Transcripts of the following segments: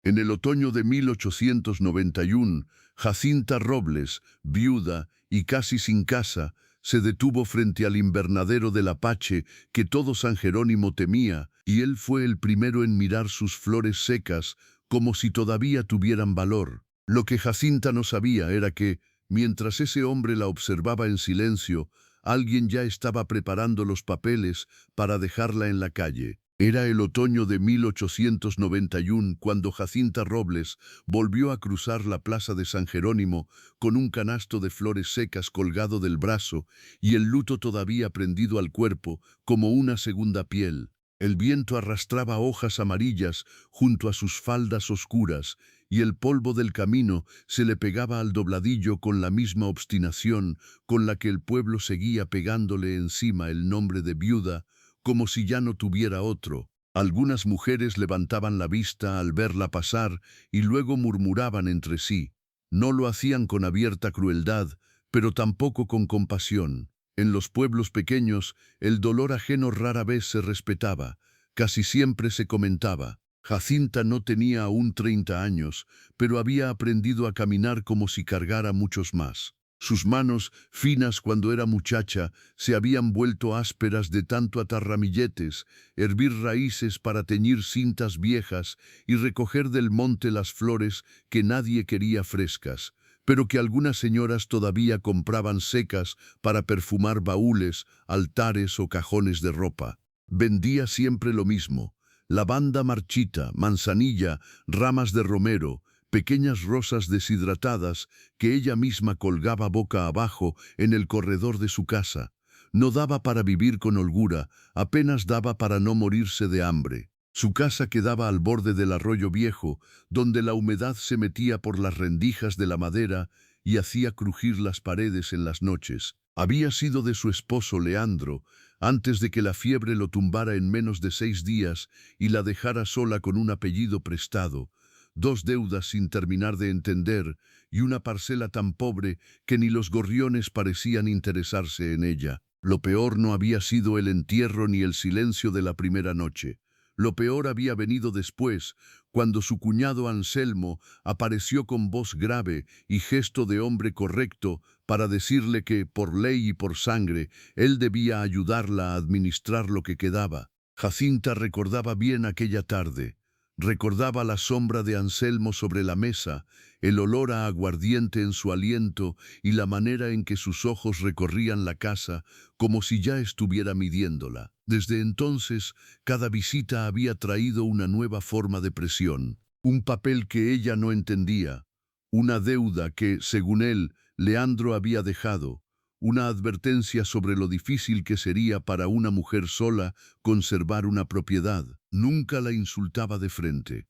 En el otoño de 1891, Jacinta Robles, viuda y casi sin casa, se detuvo frente al invernadero del Apache que todo San Jerónimo temía, y él fue el primero en mirar sus flores secas como si todavía tuvieran valor. Lo que Jacinta no sabía era que, mientras ese hombre la observaba en silencio, alguien ya estaba preparando los papeles para dejarla en la calle. Era el otoño de 1891 cuando Jacinta Robles volvió a cruzar la plaza de San Jerónimo con un canasto de flores secas colgado del brazo y el luto todavía prendido al cuerpo como una segunda piel. El viento arrastraba hojas amarillas junto a sus faldas oscuras y el polvo del camino se le pegaba al dobladillo con la misma obstinación con la que el pueblo seguía pegándole encima el nombre de viuda, como si ya no tuviera otro. Algunas mujeres levantaban la vista al verla pasar y luego murmuraban entre sí. No lo hacían con abierta crueldad, pero tampoco con compasión. En los pueblos pequeños, el dolor ajeno rara vez se respetaba, casi siempre se comentaba. Jacinta no tenía aún 30 años, pero había aprendido a caminar como si cargara muchos más. Sus manos, finas cuando era muchacha, se habían vuelto ásperas de tanto atar ramilletes, hervir raíces para teñir cintas viejas y recoger del monte las flores que nadie quería frescas, pero que algunas señoras todavía compraban secas para perfumar baúles, altares o cajones de ropa. Vendía siempre lo mismo: lavanda marchita, manzanilla, ramas de romero, pequeñas rosas deshidratadas que ella misma colgaba boca abajo en el corredor de su casa. No daba para vivir con holgura, apenas daba para no morirse de hambre. Su casa quedaba al borde del arroyo viejo, donde la humedad se metía por las rendijas de la madera y hacía crujir las paredes en las noches. Había sido de su esposo Leandro, antes de que la fiebre lo tumbara en menos de 6 días y la dejara sola con un apellido prestado, 2 deudas sin terminar de entender y una parcela tan pobre que ni los gorriones parecían interesarse en ella. Lo peor no había sido el entierro ni el silencio de la primera noche. Lo peor había venido después, cuando su cuñado Anselmo apareció con voz grave y gesto de hombre correcto para decirle que, por ley y por sangre, él debía ayudarla a administrar lo que quedaba. Jacinta recordaba bien aquella tarde. Recordaba la sombra de Anselmo sobre la mesa, el olor a aguardiente en su aliento y la manera en que sus ojos recorrían la casa como si ya estuviera midiéndola. Desde entonces, cada visita había traído una nueva forma de presión, un papel que ella no entendía, una deuda que, según él, Leandro había dejado, una advertencia sobre lo difícil que sería para una mujer sola conservar una propiedad. Nunca la insultaba de frente.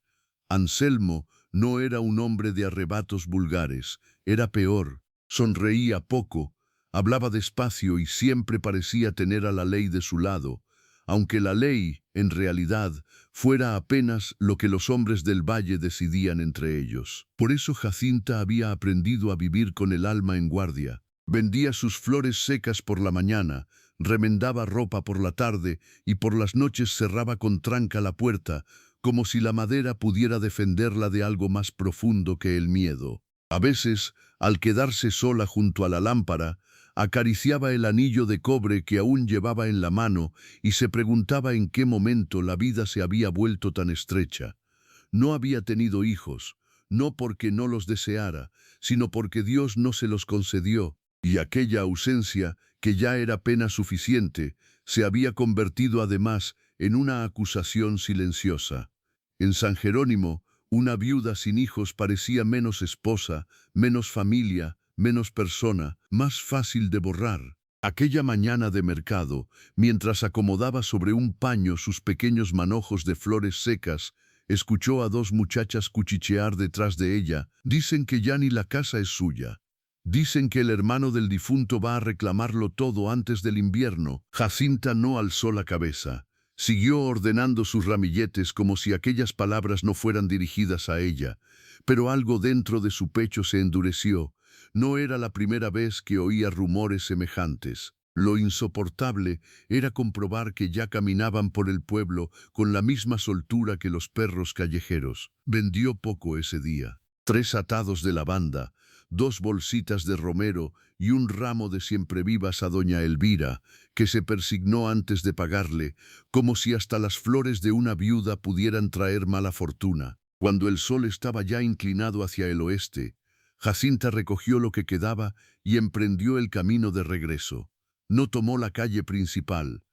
Anselmo no era un hombre de arrebatos vulgares, era peor. Sonreía poco, hablaba despacio y siempre parecía tener a la ley de su lado, aunque la ley, en realidad, fuera apenas lo que los hombres del valle decidían entre ellos. Por eso Jacinta había aprendido a vivir con el alma en guardia. Vendía sus flores secas por la mañana, remendaba ropa por la tarde y por las noches cerraba con tranca la puerta, como si la madera pudiera defenderla de algo más profundo que el miedo. A veces, al quedarse sola junto a la lámpara, acariciaba el anillo de cobre que aún llevaba en la mano y se preguntaba en qué momento la vida se había vuelto tan estrecha. No había tenido hijos, no porque no los deseara, sino porque Dios no se los concedió, y aquella ausencia, que ya era pena suficiente, se había convertido además en una acusación silenciosa. En San Jerónimo, una viuda sin hijos parecía menos esposa, menos familia, menos persona, más fácil de borrar. Aquella mañana de mercado, mientras acomodaba sobre un paño sus pequeños manojos de flores secas, escuchó a 2 muchachas cuchichear detrás de ella. Dicen que ya ni la casa es suya. Dicen que el hermano del difunto va a reclamarlo todo antes del invierno. Jacinta no alzó la cabeza. Siguió ordenando sus ramilletes como si aquellas palabras no fueran dirigidas a ella, pero algo dentro de su pecho se endureció. No era la primera vez que oía rumores semejantes. Lo insoportable era comprobar que ya caminaban por el pueblo con la misma soltura que los perros callejeros. Vendió poco ese día. 3 atados de lavanda, 2 bolsitas de romero y un ramo de siemprevivas a doña Elvira, que se persignó antes de pagarle, como si hasta las flores de una viuda pudieran traer mala fortuna. Cuando el sol estaba ya inclinado hacia el oeste, Jacinta recogió lo que quedaba y emprendió el camino de regreso. No tomó la calle principal.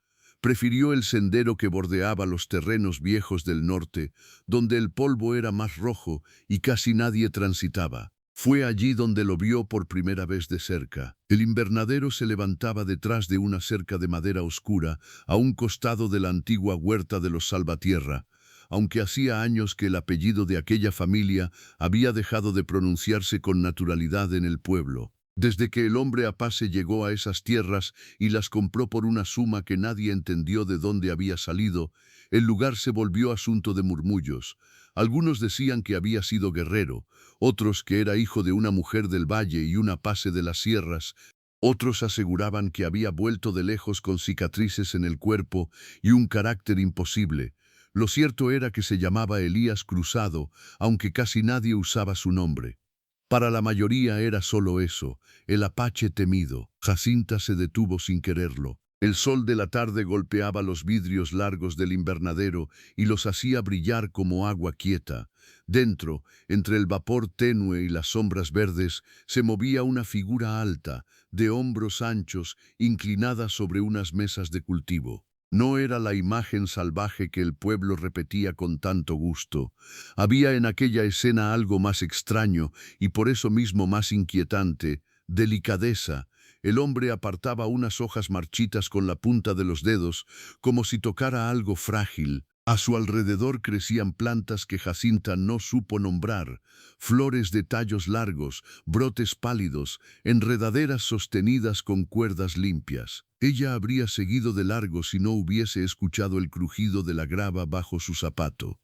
Prefirió el sendero que bordeaba los terrenos viejos del norte, donde el polvo era más rojo y casi nadie transitaba. Fue allí donde lo vio por primera vez de cerca. El invernadero se levantaba detrás de una cerca de madera oscura, a un costado de la antigua huerta de los Salvatierra, aunque hacía años que el apellido de aquella familia había dejado de pronunciarse con naturalidad en el pueblo. Desde que el hombre Apace llegó a esas tierras y las compró por una suma que nadie entendió de dónde había salido, el lugar se volvió asunto de murmullos. Algunos decían que había sido guerrero, otros que era hijo de una mujer del valle y un Apace de las sierras, otros aseguraban que había vuelto de lejos con cicatrices en el cuerpo y un carácter imposible. Lo cierto era que se llamaba Elías Cruzado, aunque casi nadie usaba su nombre. Para la mayoría era solo eso, el apache temido. Jacinta se detuvo sin quererlo. El sol de la tarde golpeaba los vidrios largos del invernadero y los hacía brillar como agua quieta. Dentro, entre el vapor tenue y las sombras verdes, se movía una figura alta, de hombros anchos, inclinada sobre unas mesas de cultivo. No era la imagen salvaje que el pueblo repetía con tanto gusto. Había en aquella escena algo más extraño y por eso mismo más inquietante, delicadeza. El hombre apartaba unas hojas marchitas con la punta de los dedos, como si tocara algo frágil. A su alrededor crecían plantas que Jacinta no supo nombrar, flores de tallos largos, brotes pálidos, enredaderas sostenidas con cuerdas limpias. Ella habría seguido de largo si no hubiese escuchado el crujido de la grava bajo su zapato.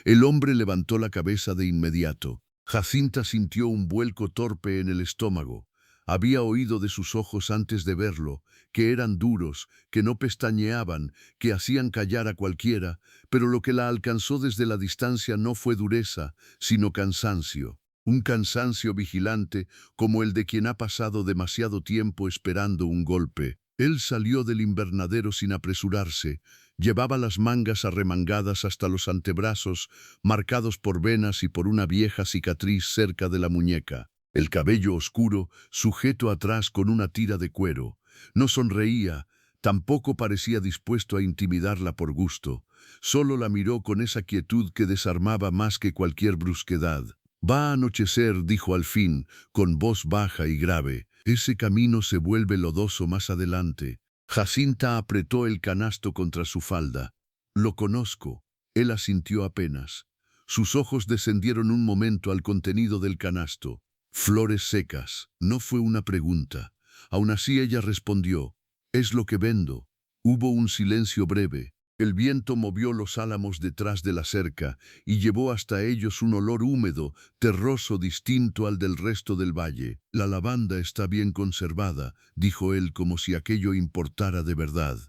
El hombre levantó la cabeza de inmediato. Jacinta sintió un vuelco torpe en el estómago. Había oído de sus ojos antes de verlo, que eran duros, que no pestañeaban, que hacían callar a cualquiera, pero lo que la alcanzó desde la distancia no fue dureza, sino cansancio. Un cansancio vigilante, como el de quien ha pasado demasiado tiempo esperando un golpe. Él salió del invernadero sin apresurarse. Llevaba las mangas arremangadas hasta los antebrazos, marcados por venas y por una vieja cicatriz cerca de la muñeca. El cabello oscuro, sujeto atrás con una tira de cuero. No sonreía, tampoco parecía dispuesto a intimidarla por gusto. Solo la miró con esa quietud que desarmaba más que cualquier brusquedad. «Va a anochecer», dijo al fin, con voz baja y grave. «Ese camino se vuelve lodoso más adelante». Jacinta apretó el canasto contra su falda. «Lo conozco». Él asintió apenas. Sus ojos descendieron un momento al contenido del canasto. Flores secas. No fue una pregunta. Aún así ella respondió, «Es lo que vendo». Hubo un silencio breve. El viento movió los álamos detrás de la cerca y llevó hasta ellos un olor húmedo, terroso, distinto al del resto del valle. «La lavanda está bien conservada», dijo él como si aquello importara de verdad.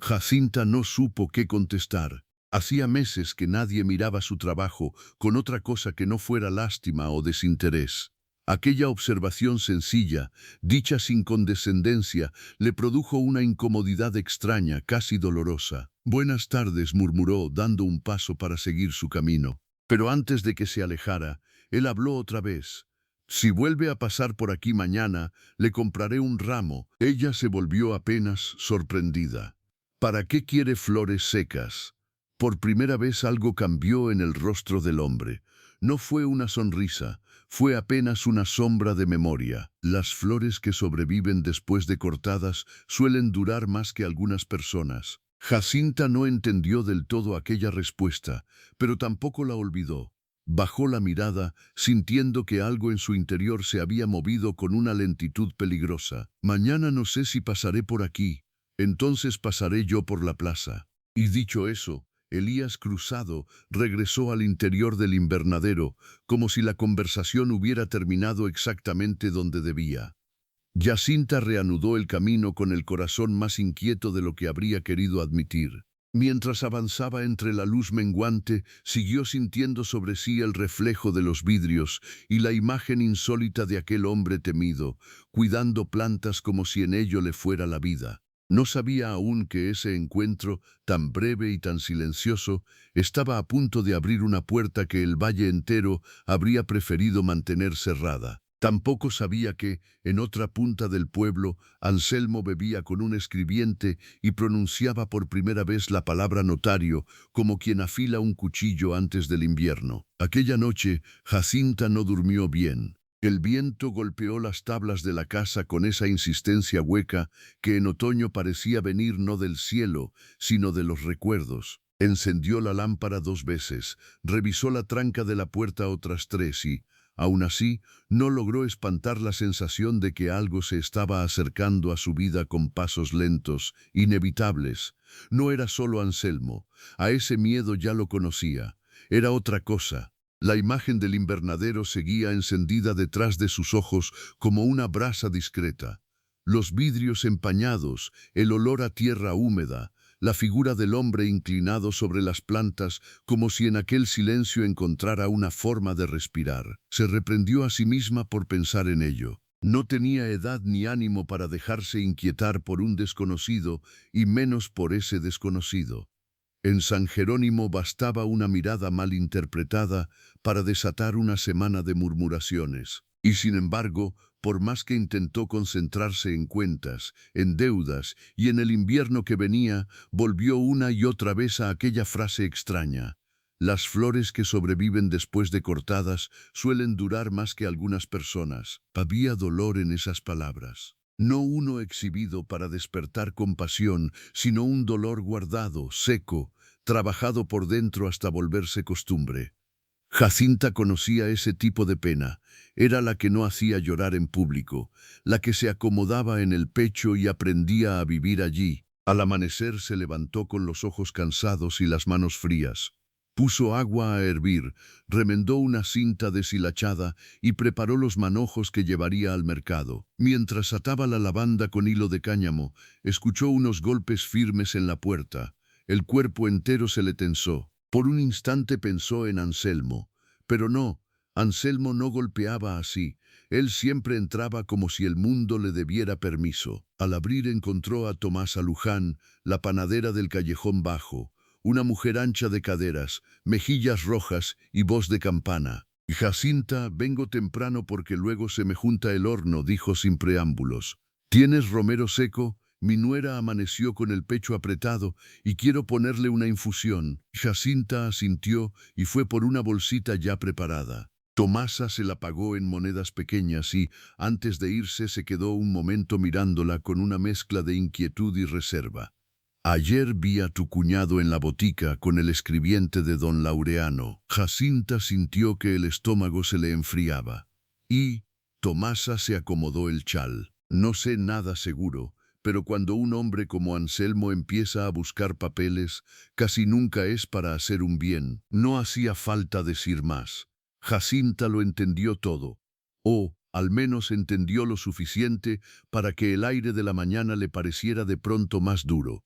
Jacinta no supo qué contestar. Hacía meses que nadie miraba su trabajo con otra cosa que no fuera lástima o desinterés. Aquella observación sencilla, dicha sin condescendencia, le produjo una incomodidad extraña, casi dolorosa. «Buenas tardes», murmuró, dando un paso para seguir su camino. Pero antes de que se alejara, él habló otra vez. «Si vuelve a pasar por aquí mañana, le compraré un ramo». Ella se volvió apenas sorprendida. «¿Para qué quiere flores secas?» Por primera vez algo cambió en el rostro del hombre. No fue una sonrisa, fue apenas una sombra de memoria. Las flores que sobreviven después de cortadas suelen durar más que algunas personas. Jacinta no entendió del todo aquella respuesta, pero tampoco la olvidó. Bajó la mirada, sintiendo que algo en su interior se había movido con una lentitud peligrosa. «Mañana no sé si pasaré por aquí, entonces pasaré yo por la plaza». Y dicho eso, Elías Cruzado regresó al interior del invernadero, como si la conversación hubiera terminado exactamente donde debía. Jacinta reanudó el camino con el corazón más inquieto de lo que habría querido admitir. Mientras avanzaba entre la luz menguante, siguió sintiendo sobre sí el reflejo de los vidrios y la imagen insólita de aquel hombre temido, cuidando plantas como si en ello le fuera la vida. No sabía aún que ese encuentro, tan breve y tan silencioso, estaba a punto de abrir una puerta que el valle entero habría preferido mantener cerrada. Tampoco sabía que, en otra punta del pueblo, Anselmo bebía con un escribiente y pronunciaba por primera vez la palabra notario, como quien afila un cuchillo antes del invierno. Aquella noche, Jacinta no durmió bien. El viento golpeó las tablas de la casa con esa insistencia hueca que en otoño parecía venir no del cielo, sino de los recuerdos. Encendió la lámpara 2 veces, revisó la tranca de la puerta otras 3 y, aún así, no logró espantar la sensación de que algo se estaba acercando a su vida con pasos lentos, inevitables. No era solo Anselmo, a ese miedo ya lo conocía. Era otra cosa. La imagen del invernadero seguía encendida detrás de sus ojos como una brasa discreta. Los vidrios empañados, el olor a tierra húmeda, la figura del hombre inclinado sobre las plantas como si en aquel silencio encontrara una forma de respirar. Se reprendió a sí misma por pensar en ello. No tenía edad ni ánimo para dejarse inquietar por un desconocido y menos por ese desconocido. En San Jerónimo bastaba una mirada mal interpretada para desatar una semana de murmuraciones. Y sin embargo, por más que intentó concentrarse en cuentas, en deudas y en el invierno que venía, volvió una y otra vez a aquella frase extraña. Las flores que sobreviven después de cortadas suelen durar más que algunas personas. Había dolor en esas palabras. No uno exhibido para despertar compasión, sino un dolor guardado, seco, trabajado por dentro hasta volverse costumbre. Jacinta conocía ese tipo de pena. Era la que no hacía llorar en público, la que se acomodaba en el pecho y aprendía a vivir allí. Al amanecer se levantó con los ojos cansados y las manos frías. Puso agua a hervir, remendó una cinta deshilachada y preparó los manojos que llevaría al mercado. Mientras ataba la lavanda con hilo de cáñamo, escuchó unos golpes firmes en la puerta. El cuerpo entero se le tensó. Por un instante pensó en Anselmo, pero no, Anselmo no golpeaba así. Él siempre entraba como si el mundo le debiera permiso. Al abrir encontró a Tomasa Luján, la panadera del callejón bajo, una mujer ancha de caderas, mejillas rojas y voz de campana. Jacinta, vengo temprano porque luego se me junta el horno, dijo sin preámbulos. ¿Tienes romero seco? Mi nuera amaneció con el pecho apretado y quiero ponerle una infusión. Jacinta asintió y fue por una bolsita ya preparada. Tomasa se la pagó en monedas pequeñas y, antes de irse, se quedó un momento mirándola con una mezcla de inquietud y reserva. Ayer vi a tu cuñado en la botica con el escribiente de don Laureano. Jacinta sintió que el estómago se le enfriaba. Y Tomasa se acomodó el chal. No sé nada seguro, pero cuando un hombre como Anselmo empieza a buscar papeles, casi nunca es para hacer un bien. No hacía falta decir más. Jacinta lo entendió todo. O, al menos entendió lo suficiente para que el aire de la mañana le pareciera de pronto más duro.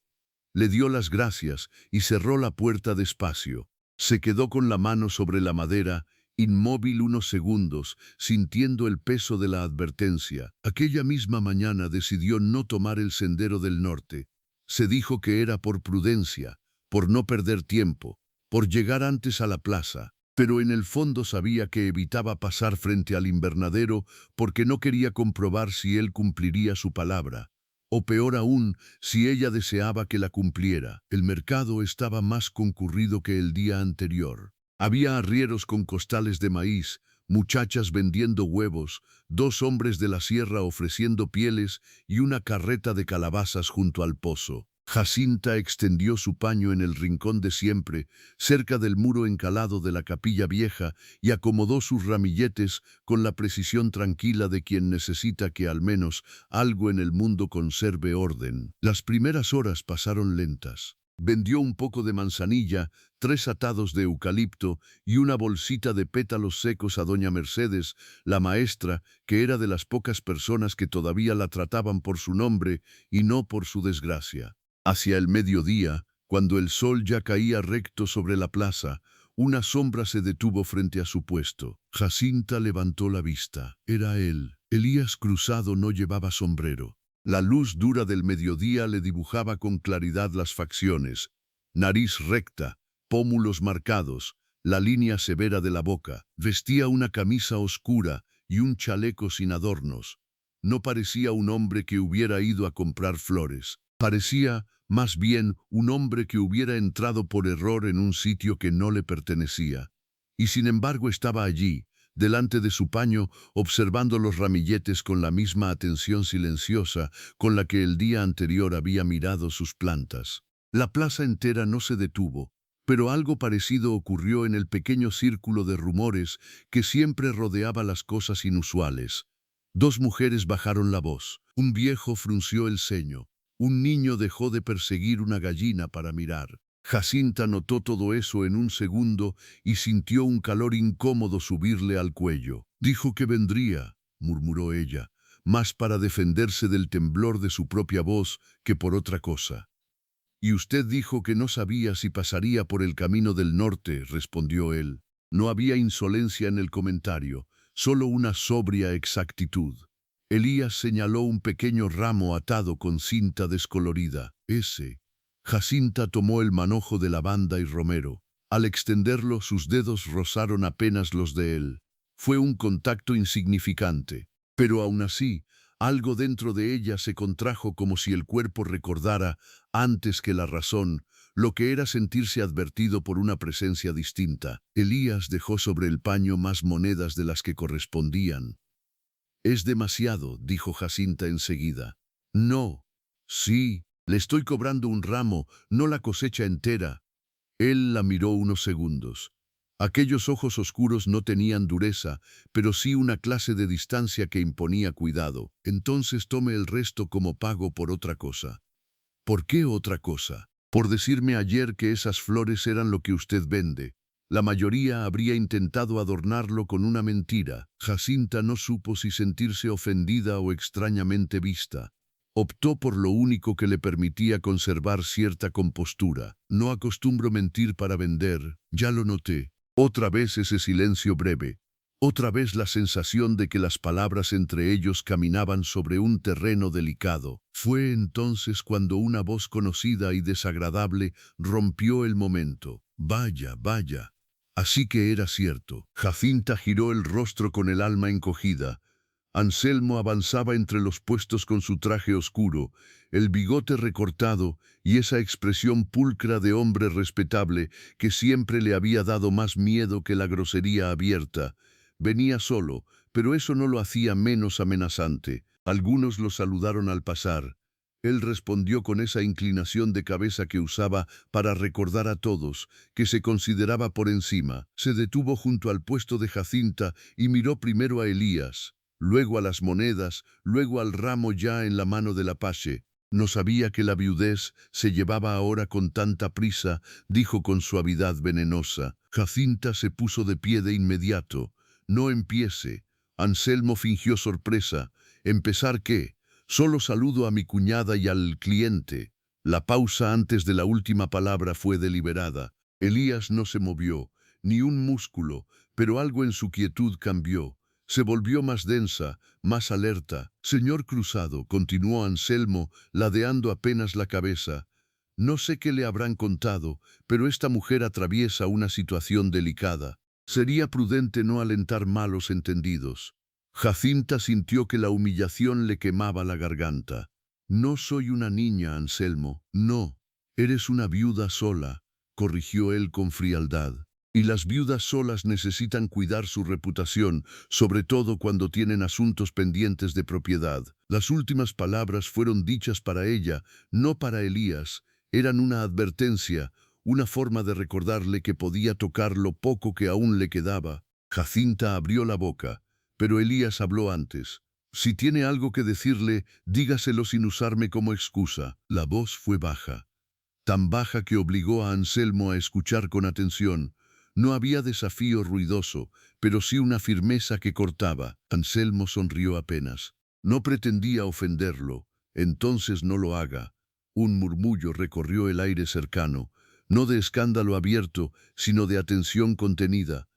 Le dio las gracias y cerró la puerta despacio. Se quedó con la mano sobre la madera, inmóvil unos segundos, sintiendo el peso de la advertencia. Aquella misma mañana decidió no tomar el sendero del norte. Se dijo que era por prudencia, por no perder tiempo, por llegar antes a la plaza. Pero en el fondo sabía que evitaba pasar frente al invernadero porque no quería comprobar si él cumpliría su palabra. O peor aún, si ella deseaba que la cumpliera. El mercado estaba más concurrido que el día anterior. Había arrieros con costales de maíz, muchachas vendiendo huevos, 2 hombres de la sierra ofreciendo pieles y una carreta de calabazas junto al pozo. Jacinta extendió su paño en el rincón de siempre, cerca del muro encalado de la capilla vieja, y acomodó sus ramilletes con la precisión tranquila de quien necesita que al menos algo en el mundo conserve orden. Las primeras horas pasaron lentas. Vendió un poco de manzanilla, 3 atados de eucalipto y una bolsita de pétalos secos a doña Mercedes, la maestra, que era de las pocas personas que todavía la trataban por su nombre y no por su desgracia. Hacia el mediodía, cuando el sol ya caía recto sobre la plaza, una sombra se detuvo frente a su puesto. Jacinta levantó la vista. Era él. Elías Cruzado no llevaba sombrero. La luz dura del mediodía le dibujaba con claridad las facciones, nariz recta, pómulos marcados, la línea severa de la boca. Vestía una camisa oscura y un chaleco sin adornos. No parecía un hombre que hubiera ido a comprar flores. Parecía, más bien, un hombre que hubiera entrado por error en un sitio que no le pertenecía. Y sin embargo estaba allí, delante de su paño, observando los ramilletes con la misma atención silenciosa con la que el día anterior había mirado sus plantas. La plaza entera no se detuvo, pero algo parecido ocurrió en el pequeño círculo de rumores que siempre rodeaba las cosas inusuales. 2 mujeres bajaron la voz, un viejo frunció el ceño, un niño dejó de perseguir una gallina para mirar. Jacinta notó todo eso en un segundo y sintió un calor incómodo subirle al cuello. Dijo que vendría, murmuró ella, más para defenderse del temblor de su propia voz que por otra cosa. Y usted dijo que no sabía si pasaría por el camino del norte, respondió él. No había insolencia en el comentario, solo una sobria exactitud. Elías señaló un pequeño ramo atado con cinta descolorida. Ese. Jacinta tomó el manojo de lavanda y romero. Al extenderlo, sus dedos rozaron apenas los de él. Fue un contacto insignificante, pero aún así, algo dentro de ella se contrajo como si el cuerpo recordara, antes que la razón, lo que era sentirse advertido por una presencia distinta. Elías dejó sobre el paño más monedas de las que correspondían. «Es demasiado», dijo Jacinta enseguida. «No». «Sí, le estoy cobrando un ramo, no la cosecha entera». Él la miró unos segundos. Aquellos ojos oscuros no tenían dureza, pero sí una clase de distancia que imponía cuidado. «Entonces tome el resto como pago por otra cosa». «¿Por qué otra cosa?» «Por decirme ayer que esas flores eran lo que usted vende». La mayoría habría intentado adornarlo con una mentira. Jacinta no supo si sentirse ofendida o extrañamente vista. Optó por lo único que le permitía conservar cierta compostura. «No acostumbro mentir para vender, ya lo noté». Otra vez ese silencio breve. Otra vez la sensación de que las palabras entre ellos caminaban sobre un terreno delicado. Fue entonces cuando una voz conocida y desagradable rompió el momento. «Vaya, vaya». Así que era cierto. Jacinta giró el rostro con el alma encogida. Anselmo avanzaba entre los puestos con su traje oscuro, el bigote recortado y esa expresión pulcra de hombre respetable que siempre le había dado más miedo que la grosería abierta. Venía solo, pero eso no lo hacía menos amenazante. Algunos lo saludaron al pasar. Él respondió con esa inclinación de cabeza que usaba para recordar a todos, que se consideraba por encima. Se detuvo junto al puesto de Jacinta y miró primero a Elías, luego a las monedas, luego al ramo ya en la mano del apache. No sabía que la viudez se llevaba ahora con tanta prisa, dijo con suavidad venenosa. Jacinta se puso de pie de inmediato. «No empiece». Anselmo fingió sorpresa. «¿Empezar qué? Solo saludo a mi cuñada y al cliente». La pausa antes de la última palabra fue deliberada. Elías no se movió, ni un músculo, pero algo en su quietud cambió. Se volvió más densa, más alerta. «Señor Cruzado», continuó Anselmo, ladeando apenas la cabeza, «no sé qué le habrán contado, pero esta mujer atraviesa una situación delicada. Sería prudente no alentar malos entendidos». Jacinta sintió que la humillación le quemaba la garganta. «No soy una niña, Anselmo, no. Eres una viuda sola», corrigió él con frialdad. «Y las viudas solas necesitan cuidar su reputación, sobre todo cuando tienen asuntos pendientes de propiedad». Las últimas palabras fueron dichas para ella, no para Elías. Eran una advertencia, una forma de recordarle que podía tocar lo poco que aún le quedaba. Jacinta abrió la boca, pero Elías habló antes. «Si tiene algo que decirle, dígaselo sin usarme como excusa». La voz fue baja. tan baja que obligó a Anselmo a escuchar con atención. No había desafío ruidoso, pero sí una firmeza que cortaba. Anselmo sonrió apenas. No pretendía ofenderlo. Entonces no lo haga. Un murmullo recorrió el aire cercano, no de escándalo abierto, sino de atención contenida.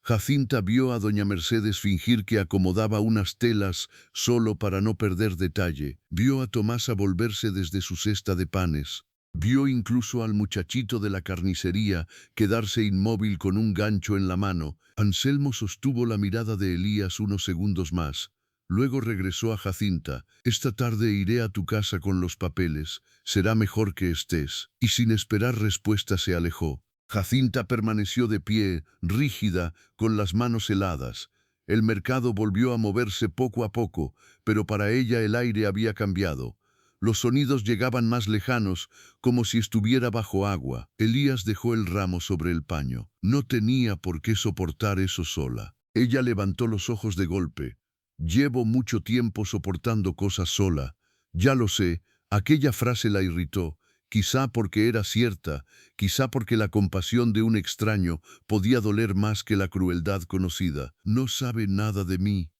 Jacinta vio a doña Mercedes fingir que acomodaba unas telas solo para no perder detalle. Vio a Tomasa volverse desde su cesta de panes. Vio incluso al muchachito de la carnicería quedarse inmóvil con un gancho en la mano. Anselmo sostuvo la mirada de Elías unos segundos más. Luego regresó a Jacinta. Esta tarde iré a tu casa con los papeles. Será mejor que estés. Y sin esperar respuesta se alejó. Jacinta permaneció de pie, rígida, con las manos heladas. El mercado volvió a moverse poco a poco, pero para ella el aire había cambiado. Los sonidos llegaban más lejanos, como si estuviera bajo agua. Elías dejó el ramo sobre el paño. No tenía por qué soportar eso sola. Ella levantó los ojos de golpe. Llevo mucho tiempo soportando cosas sola. Ya lo sé, aquella frase la irritó. Quizá porque era cierta, quizá porque la compasión de un extraño podía doler más que la crueldad conocida. No sabe nada de mí.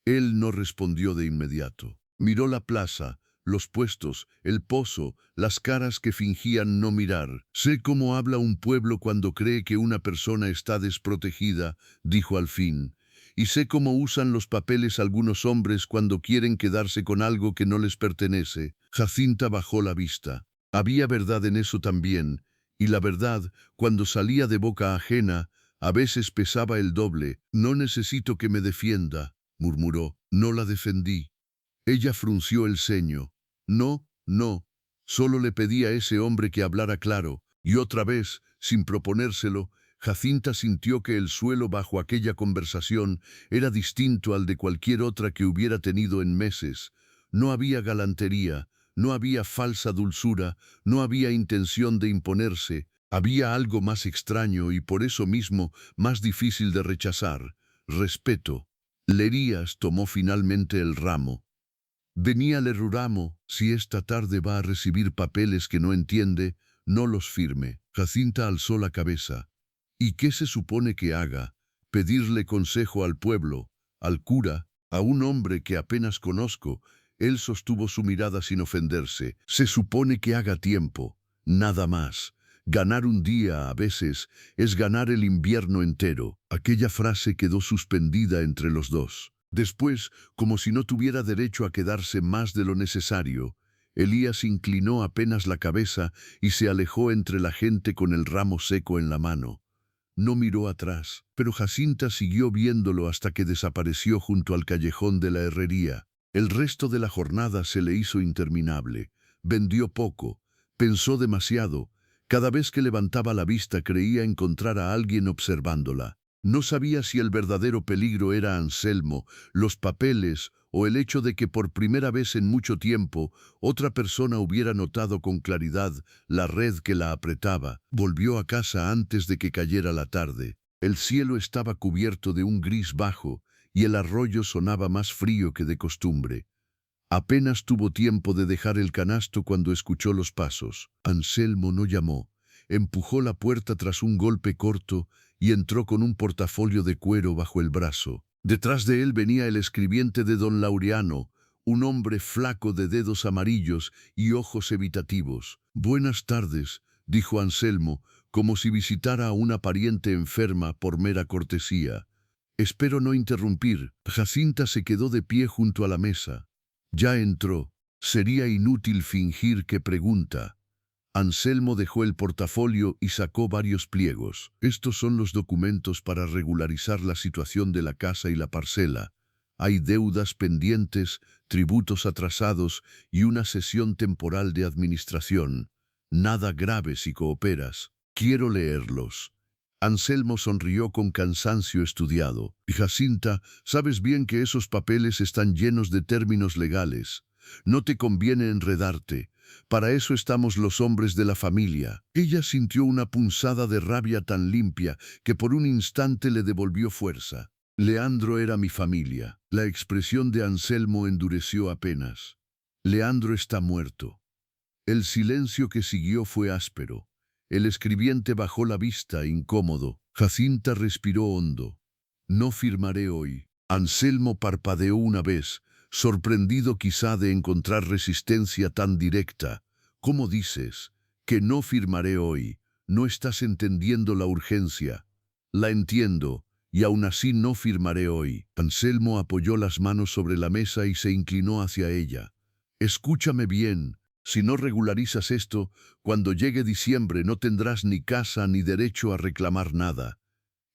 Él no respondió de inmediato. Miró la plaza, los puestos, el pozo, las caras que fingían no mirar. Sé cómo habla un pueblo cuando cree que una persona está desprotegida, dijo al fin. Y sé cómo usan los papeles algunos hombres cuando quieren quedarse con algo que no les pertenece. Jacinta bajó la vista. Había verdad en eso también, y la verdad, cuando salía de boca ajena, a veces pesaba el doble. No necesito que me defienda, murmuró. No la defendí. Ella frunció el ceño. No, no. Solo le pedí a ese hombre que hablara claro. Y otra vez, sin proponérselo, Jacinta sintió que el suelo bajo aquella conversación era distinto al de cualquier otra que hubiera tenido en meses. No había galantería, no había falsa dulzura, no había intención de imponerse. Había algo más extraño y por eso mismo más difícil de rechazar. Respeto. Lerías tomó finalmente el ramo. Veníale Ruramo, si esta tarde va a recibir papeles que no entiende, no los firme. Jacinta alzó la cabeza. ¿Y qué se supone que haga? Pedirle consejo al pueblo, al cura, a un hombre que apenas conozco. Él sostuvo su mirada sin ofenderse. Se supone que haga tiempo, nada más. Ganar un día a veces es ganar el invierno entero. Aquella frase quedó suspendida entre los dos. Después, como si no tuviera derecho a quedarse más de lo necesario, Elías inclinó apenas la cabeza y se alejó entre la gente con el ramo seco en la mano. No miró atrás, pero Jacinta siguió viéndolo hasta que desapareció junto al callejón de la herrería. El resto de la jornada se le hizo interminable. Vendió poco, pensó demasiado. Cada vez que levantaba la vista creía encontrar a alguien observándola. No sabía si el verdadero peligro era Anselmo, los papeles o el hecho de que por primera vez en mucho tiempo otra persona hubiera notado con claridad la red que la apretaba. Volvió a casa antes de que cayera la tarde. El cielo estaba cubierto de un gris bajo y el arroyo sonaba más frío que de costumbre. Apenas tuvo tiempo de dejar el canasto cuando escuchó los pasos. Anselmo no llamó. Empujó la puerta tras un golpe corto y entró con un portafolio de cuero bajo el brazo. Detrás de él venía el escribiente de don Laureano, un hombre flaco de dedos amarillos y ojos evitativos. «Buenas tardes», dijo Anselmo, como si visitara a una pariente enferma por mera cortesía. «Espero no interrumpir». Jacinta se quedó de pie junto a la mesa. Ya entró. Sería inútil fingir que pregunta. Anselmo dejó el portafolio y sacó varios pliegos. Estos son los documentos para regularizar la situación de la casa y la parcela. Hay deudas pendientes, tributos atrasados y una sesión temporal de administración. Nada grave si cooperas. Quiero leerlos. Anselmo sonrió con cansancio estudiado. Jacinta, sabes bien que esos papeles están llenos de términos legales. No te conviene enredarte. Para eso estamos los hombres de la familia. Ella sintió una punzada de rabia tan limpia que por un instante le devolvió fuerza. Leandro era mi familia. La expresión de Anselmo endureció apenas. Leandro está muerto. El silencio que siguió fue áspero. El escribiente bajó la vista, incómodo. Jacinta respiró hondo. No firmaré hoy. Anselmo parpadeó una vez, sorprendido quizá de encontrar resistencia tan directa. ¿Cómo dices? Que no firmaré hoy. No estás entendiendo la urgencia. La entiendo, y aún así no firmaré hoy. Anselmo apoyó las manos sobre la mesa y se inclinó hacia ella. Escúchame bien. Si no regularizas esto, cuando llegue diciembre no tendrás ni casa ni derecho a reclamar nada.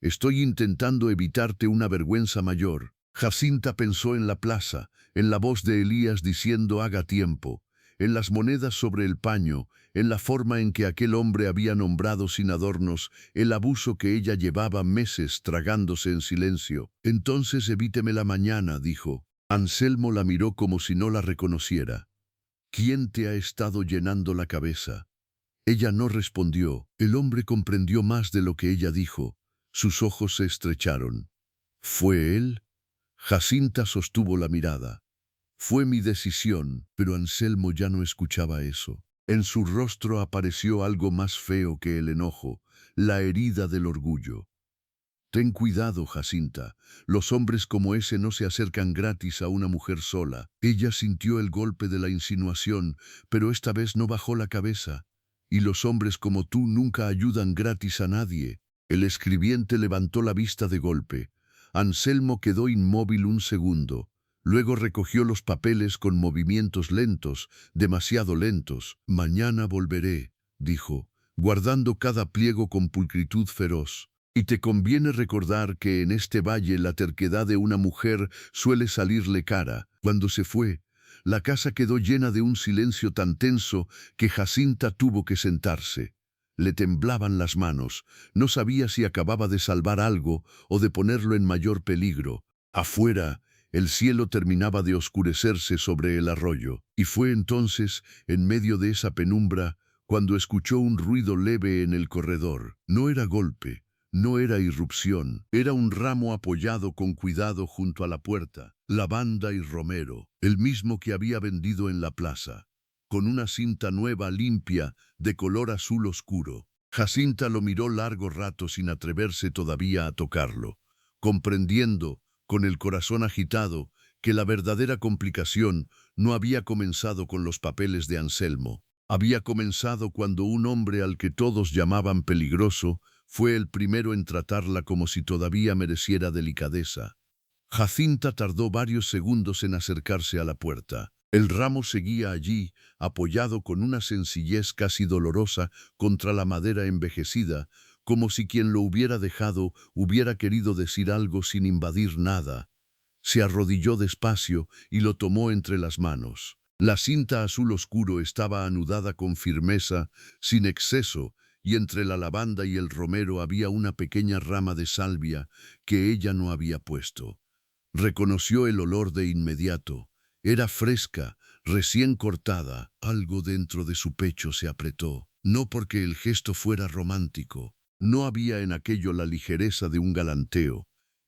Estoy intentando evitarte una vergüenza mayor. Jacinta pensó en la plaza, en la voz de Elías diciendo haga tiempo, en las monedas sobre el paño, en la forma en que aquel hombre había nombrado sin adornos el abuso que ella llevaba meses tragándose en silencio. Entonces evítemela mañana, dijo. Anselmo la miró como si no la reconociera. ¿Quién te ha estado llenando la cabeza? Ella no respondió. El hombre comprendió más de lo que ella dijo. Sus ojos se estrecharon. ¿Fue él? Jacinta sostuvo la mirada. Fue mi decisión, pero Anselmo ya no escuchaba eso. En su rostro apareció algo más feo que el enojo, la herida del orgullo. Ten cuidado, Jacinta. Los hombres como ese no se acercan gratis a una mujer sola. Ella sintió el golpe de la insinuación, pero esta vez no bajó la cabeza. Y los hombres como tú nunca ayudan gratis a nadie. El escribiente levantó la vista de golpe. Anselmo quedó inmóvil un segundo. Luego recogió los papeles con movimientos lentos, demasiado lentos. Mañana volveré, dijo, guardando cada pliego con pulcritud feroz. Y te conviene recordar que en este valle la terquedad de una mujer suele salirle cara. Cuando se fue, la casa quedó llena de un silencio tan tenso que Jacinta tuvo que sentarse. Le temblaban las manos, no sabía si acababa de salvar algo o de ponerlo en mayor peligro. Afuera, el cielo terminaba de oscurecerse sobre el arroyo, y fue entonces, en medio de esa penumbra, cuando escuchó un ruido leve en el corredor. No era golpe. No era irrupción, era un ramo apoyado con cuidado junto a la puerta, lavanda y romero, el mismo que había vendido en la plaza, con una cinta nueva limpia de color azul oscuro. Jacinta lo miró largo rato sin atreverse todavía a tocarlo, comprendiendo, con el corazón agitado, que la verdadera complicación no había comenzado con los papeles de Anselmo. Había comenzado cuando un hombre al que todos llamaban peligroso fue el primero en tratarla como si todavía mereciera delicadeza. Jacinta tardó varios segundos en acercarse a la puerta. El ramo seguía allí, apoyado con una sencillez casi dolorosa contra la madera envejecida, como si quien lo hubiera dejado hubiera querido decir algo sin invadir nada. Se arrodilló despacio y lo tomó entre las manos. La cinta azul oscuro estaba anudada con firmeza, sin exceso, y entre la lavanda y el romero había una pequeña rama de salvia que ella no había puesto. Reconoció el olor de inmediato. Era fresca, recién cortada. Algo dentro de su pecho se apretó. No porque el gesto fuera romántico. No había en aquello la ligereza de un galanteo.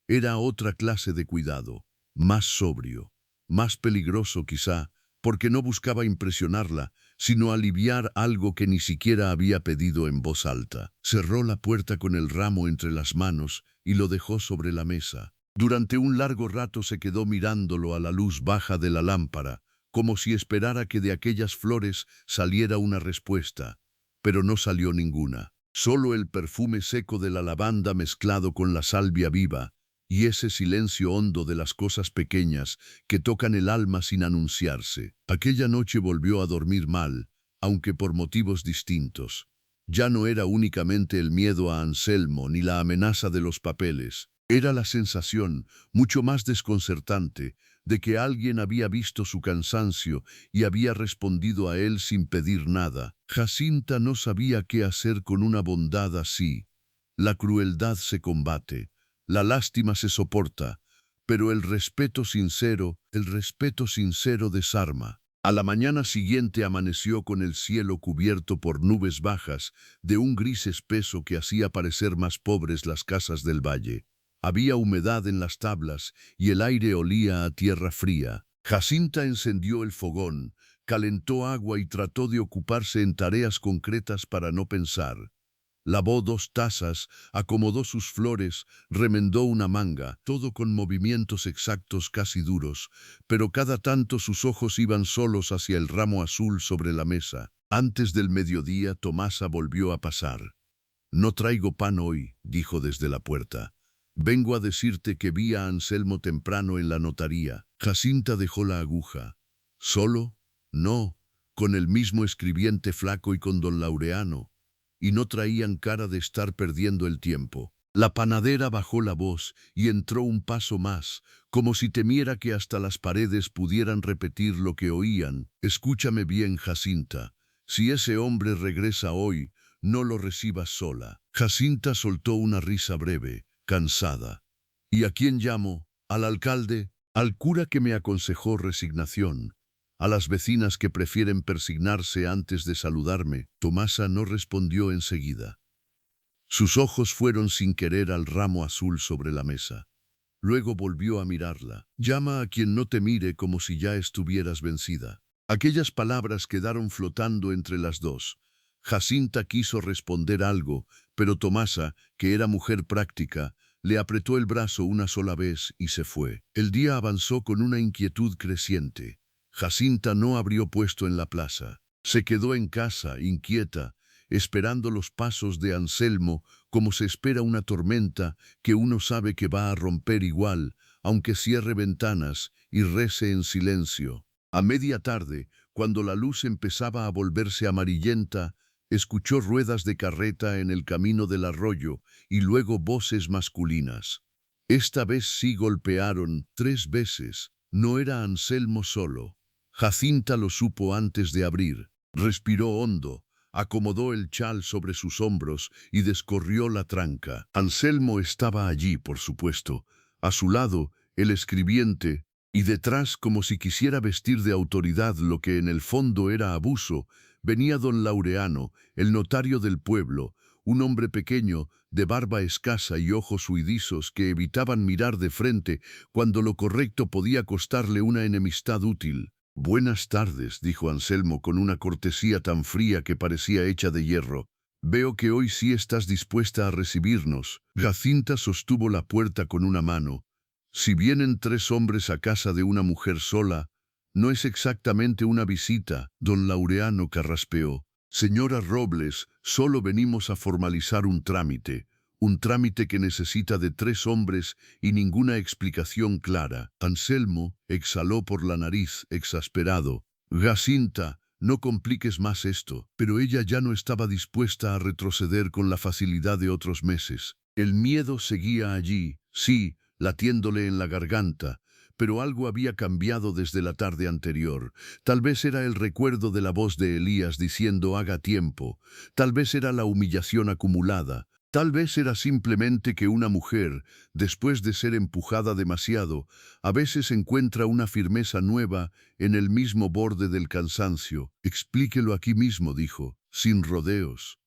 Era otra clase de cuidado, más sobrio, más peligroso quizá, porque no buscaba impresionarla, sino aliviar algo que ni siquiera había pedido en voz alta. Cerró la puerta con el ramo entre las manos y lo dejó sobre la mesa. Durante un largo rato se quedó mirándolo a la luz baja de la lámpara, como si esperara que de aquellas flores saliera una respuesta, pero no salió ninguna. Solo el perfume seco de la lavanda mezclado con la salvia viva, y ese silencio hondo de las cosas pequeñas que tocan el alma sin anunciarse. Aquella noche volvió a dormir mal, aunque por motivos distintos. Ya no era únicamente el miedo a Anselmo ni la amenaza de los papeles. Era la sensación, mucho más desconcertante, de que alguien había visto su cansancio y había respondido a él sin pedir nada. Jacinta no sabía qué hacer con una bondad así. La crueldad se combate. La lástima se soporta, pero el respeto sincero desarma. A la mañana siguiente amaneció con el cielo cubierto por nubes bajas de un gris espeso que hacía parecer más pobres las casas del valle. Había humedad en las tablas y el aire olía a tierra fría. Jacinta encendió el fogón, calentó agua y trató de ocuparse en tareas concretas para no pensar. Lavó 2 tazas, acomodó sus flores, remendó una manga, todo con movimientos exactos casi duros, pero cada tanto sus ojos iban solos hacia el ramo azul sobre la mesa. Antes del mediodía, Tomasa volvió a pasar. «No traigo pan hoy», dijo desde la puerta. «Vengo a decirte que vi a Anselmo temprano en la notaría». Jacinta dejó la aguja. «¿Solo?» «No, con el mismo escribiente flaco y con don Laureano». Y no traían cara de estar perdiendo el tiempo. La panadera bajó la voz y entró un paso más, como si temiera que hasta las paredes pudieran repetir lo que oían. «Escúchame bien, Jacinta. Si ese hombre regresa hoy, no lo recibas sola». Jacinta soltó una risa breve, cansada. «¿Y a quién llamo? ¿Al alcalde? ¿Al cura que me aconsejó resignación? ¿A las vecinas que prefieren persignarse antes de saludarme?» Tomasa no respondió enseguida. Sus ojos fueron sin querer al ramo azul sobre la mesa. Luego volvió a mirarla. «Llama a quien no te mire como si ya estuvieras vencida». Aquellas palabras quedaron flotando entre las dos. Jacinta quiso responder algo, pero Tomasa, que era mujer práctica, le apretó el brazo una sola vez y se fue. El día avanzó con una inquietud creciente. Jacinta no abrió puesto en la plaza. Se quedó en casa, inquieta, esperando los pasos de Anselmo como se espera una tormenta que uno sabe que va a romper igual, aunque cierre ventanas y rece en silencio. A media tarde, cuando la luz empezaba a volverse amarillenta, escuchó ruedas de carreta en el camino del arroyo y luego voces masculinas. Esta vez sí golpearon 3 veces. No era Anselmo solo. Jacinta lo supo antes de abrir. Respiró hondo, acomodó el chal sobre sus hombros y descorrió la tranca. Anselmo estaba allí, por supuesto. A su lado, el escribiente, y detrás, como si quisiera vestir de autoridad lo que en el fondo era abuso, venía don Laureano, el notario del pueblo, un hombre pequeño, de barba escasa y ojos huidizos que evitaban mirar de frente cuando lo correcto podía costarle una enemistad útil. «Buenas tardes», dijo Anselmo con una cortesía tan fría que parecía hecha de hierro. «Veo que hoy sí estás dispuesta a recibirnos». Jacinta sostuvo la puerta con una mano. «Si vienen 3 hombres a casa de una mujer sola, no es exactamente una visita». Don Laureano carraspeó. «Señora Robles, solo venimos a formalizar un trámite que necesita de 3 hombres y ninguna explicación clara». Anselmo exhaló por la nariz, exasperado. «Jacinta, no compliques más esto». Pero ella ya no estaba dispuesta a retroceder con la facilidad de otros meses. El miedo seguía allí, sí, latiéndole en la garganta, pero algo había cambiado desde la tarde anterior. Tal vez era el recuerdo de la voz de Elías diciendo «haga tiempo», tal vez era la humillación acumulada, tal vez era simplemente que una mujer, después de ser empujada demasiado, a veces encuentra una firmeza nueva en el mismo borde del cansancio. «Explíquelo aquí mismo», dijo, sin rodeos.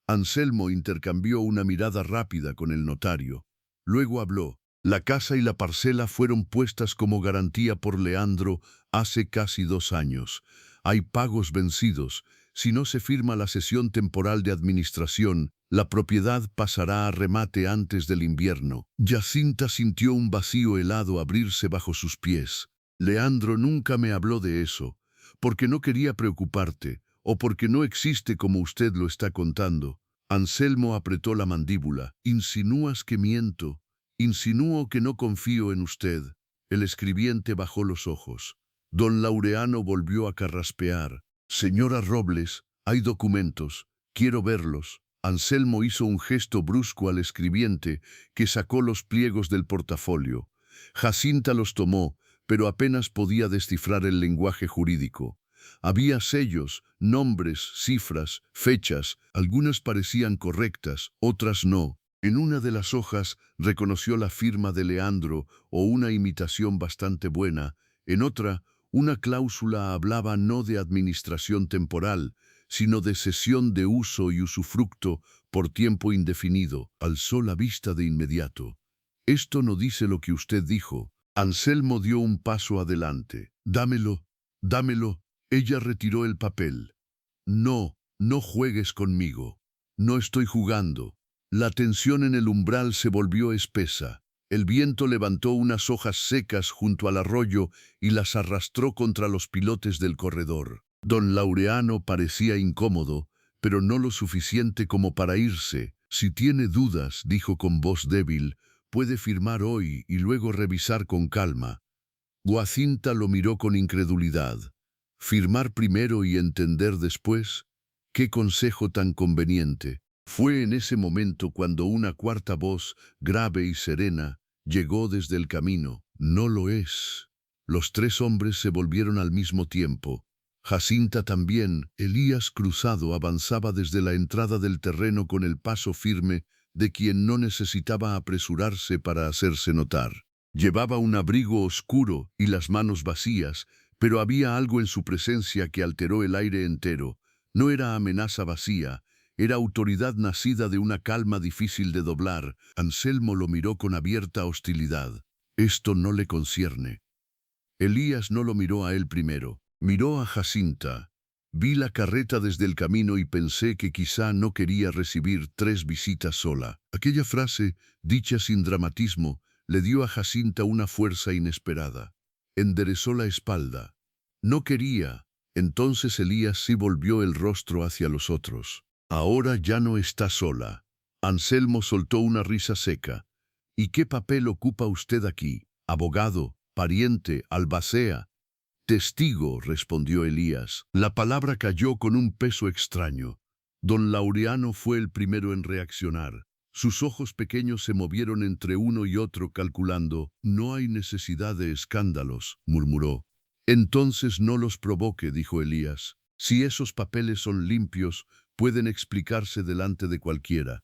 Anselmo intercambió una mirada rápida con el notario. Luego habló. «La casa y la parcela fueron puestas como garantía por Leandro hace casi 2 años. Hay pagos vencidos. Si no se firma la cesión temporal de administración, la propiedad pasará a remate antes del invierno». Jacinta sintió un vacío helado abrirse bajo sus pies. «Leandro nunca me habló de eso, porque no quería preocuparte, o porque no existe como usted lo está contando». Anselmo apretó la mandíbula. «¿Insinúas que miento? Insinúo que no confío en usted». El escribiente bajó los ojos. Don Laureano volvió a carraspear. «Señora Robles, hay documentos. Quiero verlos». Anselmo hizo un gesto brusco al escribiente, que sacó los pliegos del portafolio. Jacinta los tomó, pero apenas podía descifrar el lenguaje jurídico. Había sellos, nombres, cifras, fechas. Algunas parecían correctas, otras no. En una de las hojas reconoció la firma de Leandro o una imitación bastante buena. En otra, una cláusula hablaba no de administración temporal, sino de cesión de uso y usufructo por tiempo indefinido. Alzó la vista de inmediato. «Esto no dice lo que usted dijo». Anselmo dio un paso adelante. «Dámelo, dámelo». Ella retiró el papel. No, no juegues conmigo. No estoy jugando. La tensión en el umbral se volvió espesa. El viento levantó unas hojas secas junto al arroyo y las arrastró contra los pilotes del corredor. Don Laureano parecía incómodo, pero no lo suficiente como para irse. Si tiene dudas, dijo con voz débil, puede firmar hoy y luego revisar con calma. Guacinta lo miró con incredulidad. ¿Firmar primero y entender después? ¡Qué consejo tan conveniente! Fue en ese momento cuando una cuarta voz, grave y serena, llegó desde el camino. No lo es. Los tres hombres se volvieron al mismo tiempo. Jacinta también. Elías Cruzado avanzaba desde la entrada del terreno con el paso firme de quien no necesitaba apresurarse para hacerse notar. Llevaba un abrigo oscuro y las manos vacías, pero había algo en su presencia que alteró el aire entero. No era amenaza vacía, era autoridad nacida de una calma difícil de doblar. Anselmo lo miró con abierta hostilidad. Esto no le concierne. Elías no lo miró a él primero. Miró a Jacinta. Vi la carreta desde el camino y pensé que quizá no quería recibir 3 visitas sola. Aquella frase, dicha sin dramatismo, le dio a Jacinta una fuerza inesperada. Enderezó la espalda. No quería. Entonces Elías sí volvió el rostro hacia los otros. Ahora ya no está sola. Anselmo soltó una risa seca. ¿Y qué papel ocupa usted aquí? ¿Abogado, pariente, albacea? Testigo, respondió Elías. La palabra cayó con un peso extraño. Don Laureano fue el primero en reaccionar. Sus ojos pequeños se movieron entre uno y otro calculando. No hay necesidad de escándalos, murmuró. Entonces no los provoque, dijo Elías. Si esos papeles son limpios, pueden explicarse delante de cualquiera.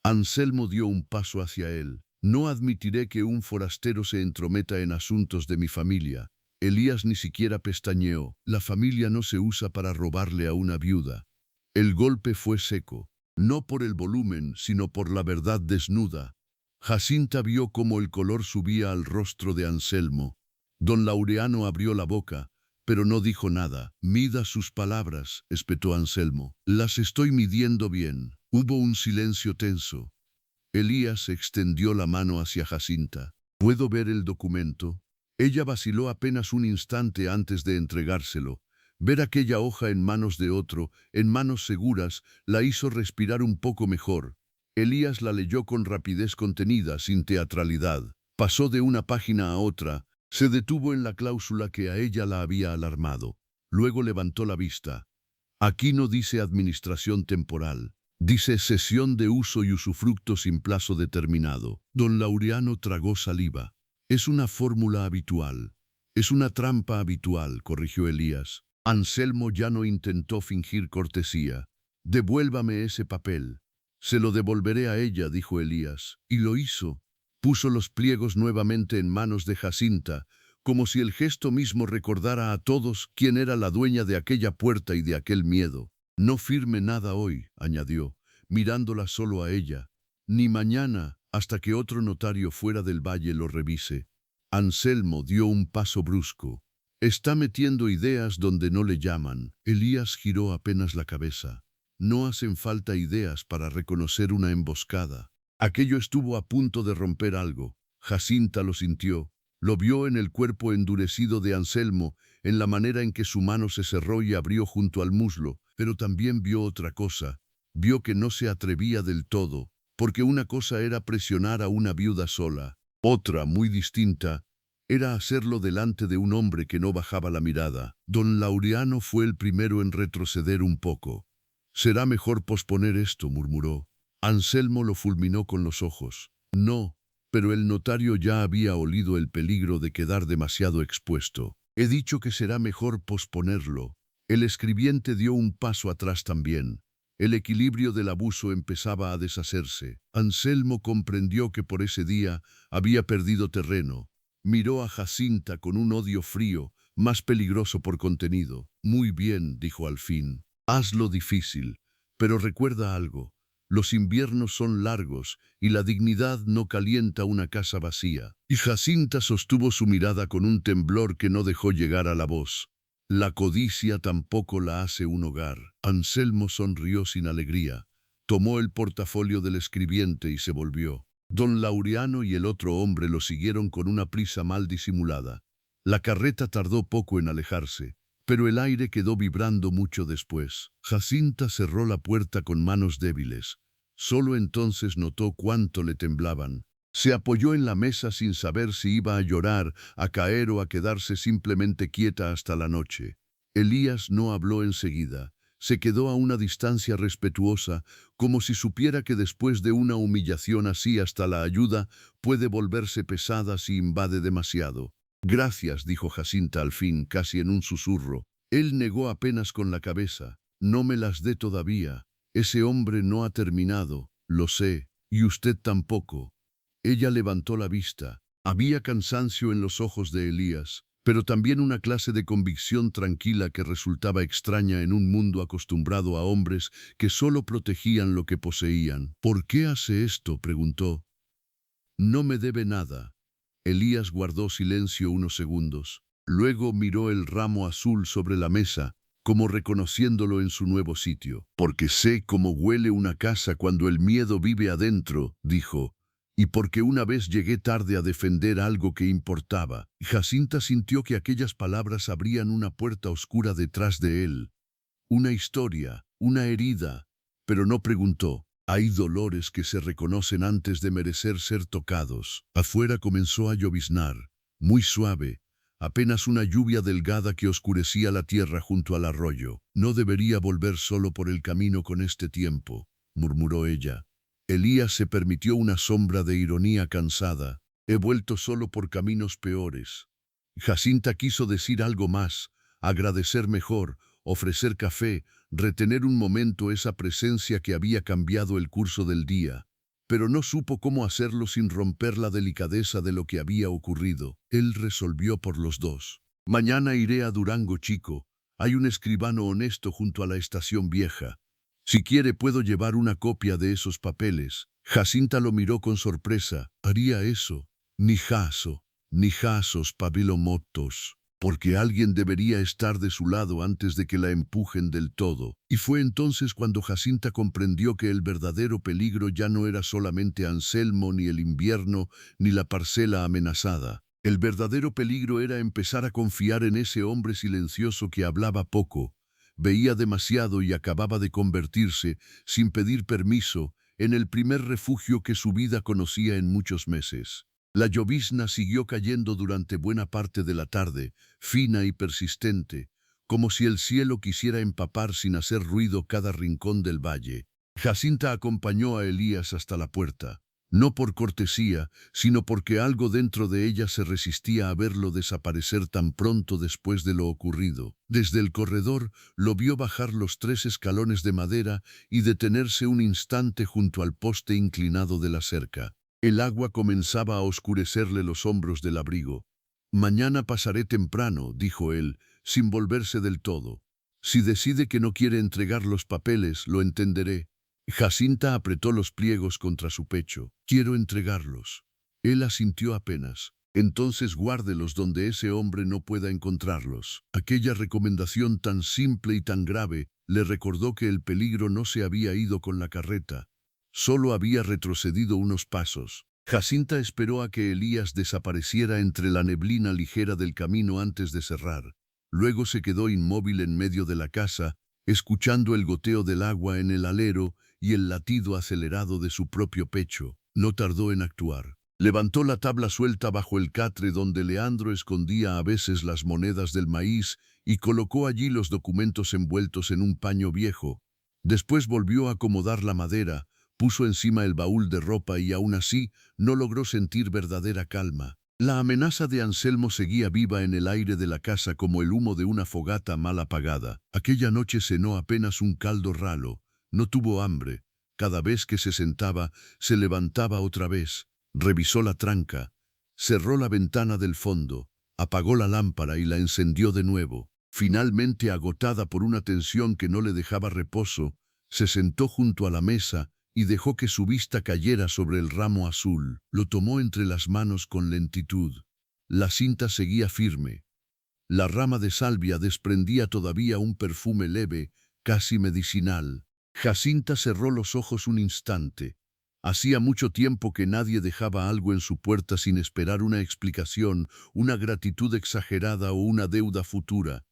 Anselmo dio un paso hacia él. No admitiré que un forastero se entrometa en asuntos de mi familia. Elías ni siquiera pestañeó. La familia no se usa para robarle a una viuda. El golpe fue seco, no por el volumen, sino por la verdad desnuda. Jacinta vio cómo el color subía al rostro de Anselmo. Don Laureano abrió la boca, pero no dijo nada. Mida sus palabras, espetó Anselmo. Las estoy midiendo bien. Hubo un silencio tenso. Elías extendió la mano hacia Jacinta. ¿Puedo ver el documento? Ella vaciló apenas un instante antes de entregárselo. Ver aquella hoja en manos de otro, en manos seguras, la hizo respirar un poco mejor. Elías la leyó con rapidez contenida, sin teatralidad. Pasó de una página a otra, se detuvo en la cláusula que a ella la había alarmado. Luego levantó la vista. Aquí no dice administración temporal. Dice cesión de uso y usufructo sin plazo determinado. Don Laureano tragó saliva. Es una fórmula habitual. Es una trampa habitual, corrigió Elías. Anselmo ya no intentó fingir cortesía. Devuélvame ese papel. Se lo devolveré a ella, dijo Elías. Y lo hizo. Puso los pliegos nuevamente en manos de Jacinta, como si el gesto mismo recordara a todos quién era la dueña de aquella puerta y de aquel miedo. No firme nada hoy, añadió, mirándola solo a ella, ni mañana, hasta que otro notario fuera del valle lo revise. Anselmo dio un paso brusco. Está metiendo ideas donde no le llaman. Elías giró apenas la cabeza. No hacen falta ideas para reconocer una emboscada. Aquello estuvo a punto de romper algo. Jacinta lo sintió. Lo vio en el cuerpo endurecido de Anselmo, en la manera en que su mano se cerró y abrió junto al muslo, pero también vio otra cosa. Vio que no se atrevía del todo, porque una cosa era presionar a una viuda sola. Otra, muy distinta, era hacerlo delante de un hombre que no bajaba la mirada. Don Laureano fue el primero en retroceder un poco. «Será mejor posponer esto», murmuró. Anselmo lo fulminó con los ojos. «No, pero el notario ya había olido el peligro de quedar demasiado expuesto. He dicho que será mejor posponerlo». El escribiente dio un paso atrás también. El equilibrio del abuso empezaba a deshacerse. Anselmo comprendió que por ese día había perdido terreno. Miró a Jacinta con un odio frío, más peligroso por contenido. «Muy bien», dijo al fin. «Hazlo difícil, pero recuerda algo. Los inviernos son largos y la dignidad no calienta una casa vacía». Y Jacinta sostuvo su mirada con un temblor que no dejó llegar a la voz. La codicia tampoco la hace un hogar. Anselmo sonrió sin alegría. Tomó el portafolio del escribiente y se volvió. Don Laureano y el otro hombre lo siguieron con una prisa mal disimulada. La carreta tardó poco en alejarse, pero el aire quedó vibrando mucho después. Jacinta cerró la puerta con manos débiles. Solo entonces notó cuánto le temblaban. Se apoyó en la mesa sin saber si iba a llorar, a caer o a quedarse simplemente quieta hasta la noche. Elías no habló enseguida. Se quedó a una distancia respetuosa, como si supiera que después de una humillación así hasta la ayuda puede volverse pesada si invade demasiado. Gracias, dijo Jacinta al fin, casi en un susurro. Él negó apenas con la cabeza. No me las dé todavía. Ese hombre no ha terminado, lo sé, y usted tampoco. Ella levantó la vista. Había cansancio en los ojos de Elías, pero también una clase de convicción tranquila que resultaba extraña en un mundo acostumbrado a hombres que solo protegían lo que poseían. ¿Por qué hace esto?, preguntó. No me debe nada. Elías guardó silencio unos segundos. Luego miró el ramo azul sobre la mesa, como reconociéndolo en su nuevo sitio. Porque sé cómo huele una casa cuando el miedo vive adentro, dijo. Y porque una vez llegué tarde a defender algo que importaba. Jacinta sintió que aquellas palabras abrían una puerta oscura detrás de él. Una historia, una herida, pero no preguntó. Hay dolores que se reconocen antes de merecer ser tocados. Afuera comenzó a lloviznar, muy suave, apenas una lluvia delgada que oscurecía la tierra junto al arroyo. No debería volver solo por el camino con este tiempo, murmuró ella. Elías se permitió una sombra de ironía cansada. He vuelto solo por caminos peores. Jacinta quiso decir algo más, agradecer mejor, ofrecer café, retener un momento esa presencia que había cambiado el curso del día, pero no supo cómo hacerlo sin romper la delicadeza de lo que había ocurrido. Él resolvió por los dos. Mañana iré a Durango, chico. Hay un escribano honesto junto a la estación vieja. Si quiere puedo llevar una copia de esos papeles. Jacinta lo miró con sorpresa. ¿Haría eso? Ni jasos, pabilomotos. Porque alguien debería estar de su lado antes de que la empujen del todo. Y fue entonces cuando Jacinta comprendió que el verdadero peligro ya no era solamente Anselmo, ni el invierno, ni la parcela amenazada. El verdadero peligro era empezar a confiar en ese hombre silencioso que hablaba poco, veía demasiado y acababa de convertirse, sin pedir permiso, en el primer refugio que su vida conocía en muchos meses. La llovizna siguió cayendo durante buena parte de la tarde, fina y persistente, como si el cielo quisiera empapar sin hacer ruido cada rincón del valle. Jacinta acompañó a Elías hasta la puerta, no por cortesía, sino porque algo dentro de ella se resistía a verlo desaparecer tan pronto después de lo ocurrido. Desde el corredor lo vio bajar los 3 escalones de madera y detenerse un instante junto al poste inclinado de la cerca. El agua comenzaba a oscurecerle los hombros del abrigo. Mañana pasaré temprano, dijo él, sin volverse del todo. Si decide que no quiere entregar los papeles, lo entenderé. Jacinta apretó los pliegos contra su pecho. Quiero entregarlos. Él asintió apenas. Entonces guárdelos donde ese hombre no pueda encontrarlos. Aquella recomendación tan simple y tan grave le recordó que el peligro no se había ido con la carreta. Solo había retrocedido unos pasos. Jacinta esperó a que Elías desapareciera entre la neblina ligera del camino antes de cerrar. Luego se quedó inmóvil en medio de la casa, escuchando el goteo del agua en el alero y el latido acelerado de su propio pecho. No tardó en actuar. Levantó la tabla suelta bajo el catre donde Leandro escondía a veces las monedas del maíz y colocó allí los documentos envueltos en un paño viejo. Después volvió a acomodar la madera, puso encima el baúl de ropa y aún así no logró sentir verdadera calma. La amenaza de Anselmo seguía viva en el aire de la casa como el humo de una fogata mal apagada. Aquella noche cenó apenas un caldo ralo. No tuvo hambre. Cada vez que se sentaba, se levantaba otra vez. Revisó la tranca. Cerró la ventana del fondo. Apagó la lámpara y la encendió de nuevo. Finalmente, agotada por una tensión que no le dejaba reposo, se sentó junto a la mesa y dejó que su vista cayera sobre el ramo azul. Lo tomó entre las manos con lentitud. La cinta seguía firme. La rama de salvia desprendía todavía un perfume leve, casi medicinal. Jacinta cerró los ojos un instante. Hacía mucho tiempo que nadie dejaba algo en su puerta sin esperar una explicación, una gratitud exagerada o una deuda futura.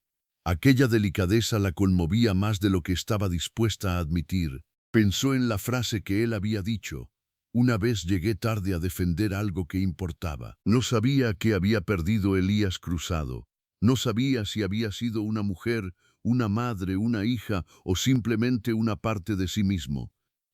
Aquella delicadeza la conmovía más de lo que estaba dispuesta a admitir. Pensó en la frase que él había dicho: una vez llegué tarde a defender algo que importaba. No sabía que había perdido Elías Cruzado. No sabía si había sido una mujer, una madre, una hija o simplemente una parte de sí mismo.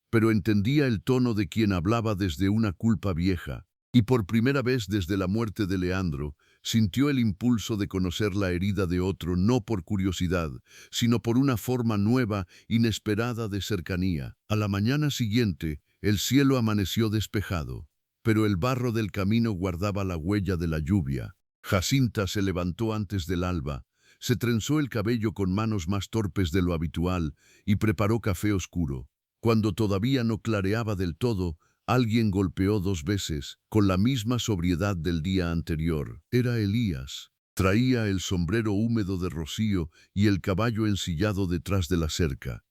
Pero entendía el tono de quien hablaba desde una culpa vieja. Y por primera vez desde la muerte de Leandro, sintió el impulso de conocer la herida de otro, no por curiosidad, sino por una forma nueva, inesperada de cercanía. A la mañana siguiente, el cielo amaneció despejado, pero el barro del camino guardaba la huella de la lluvia. Jacinta se levantó antes del alba, se trenzó el cabello con manos más torpes de lo habitual y preparó café oscuro. Cuando todavía no clareaba del todo, alguien golpeó 2 veces, con la misma sobriedad del día anterior. Era Elías. Traía el sombrero húmedo de rocío y el caballo ensillado detrás de la cerca.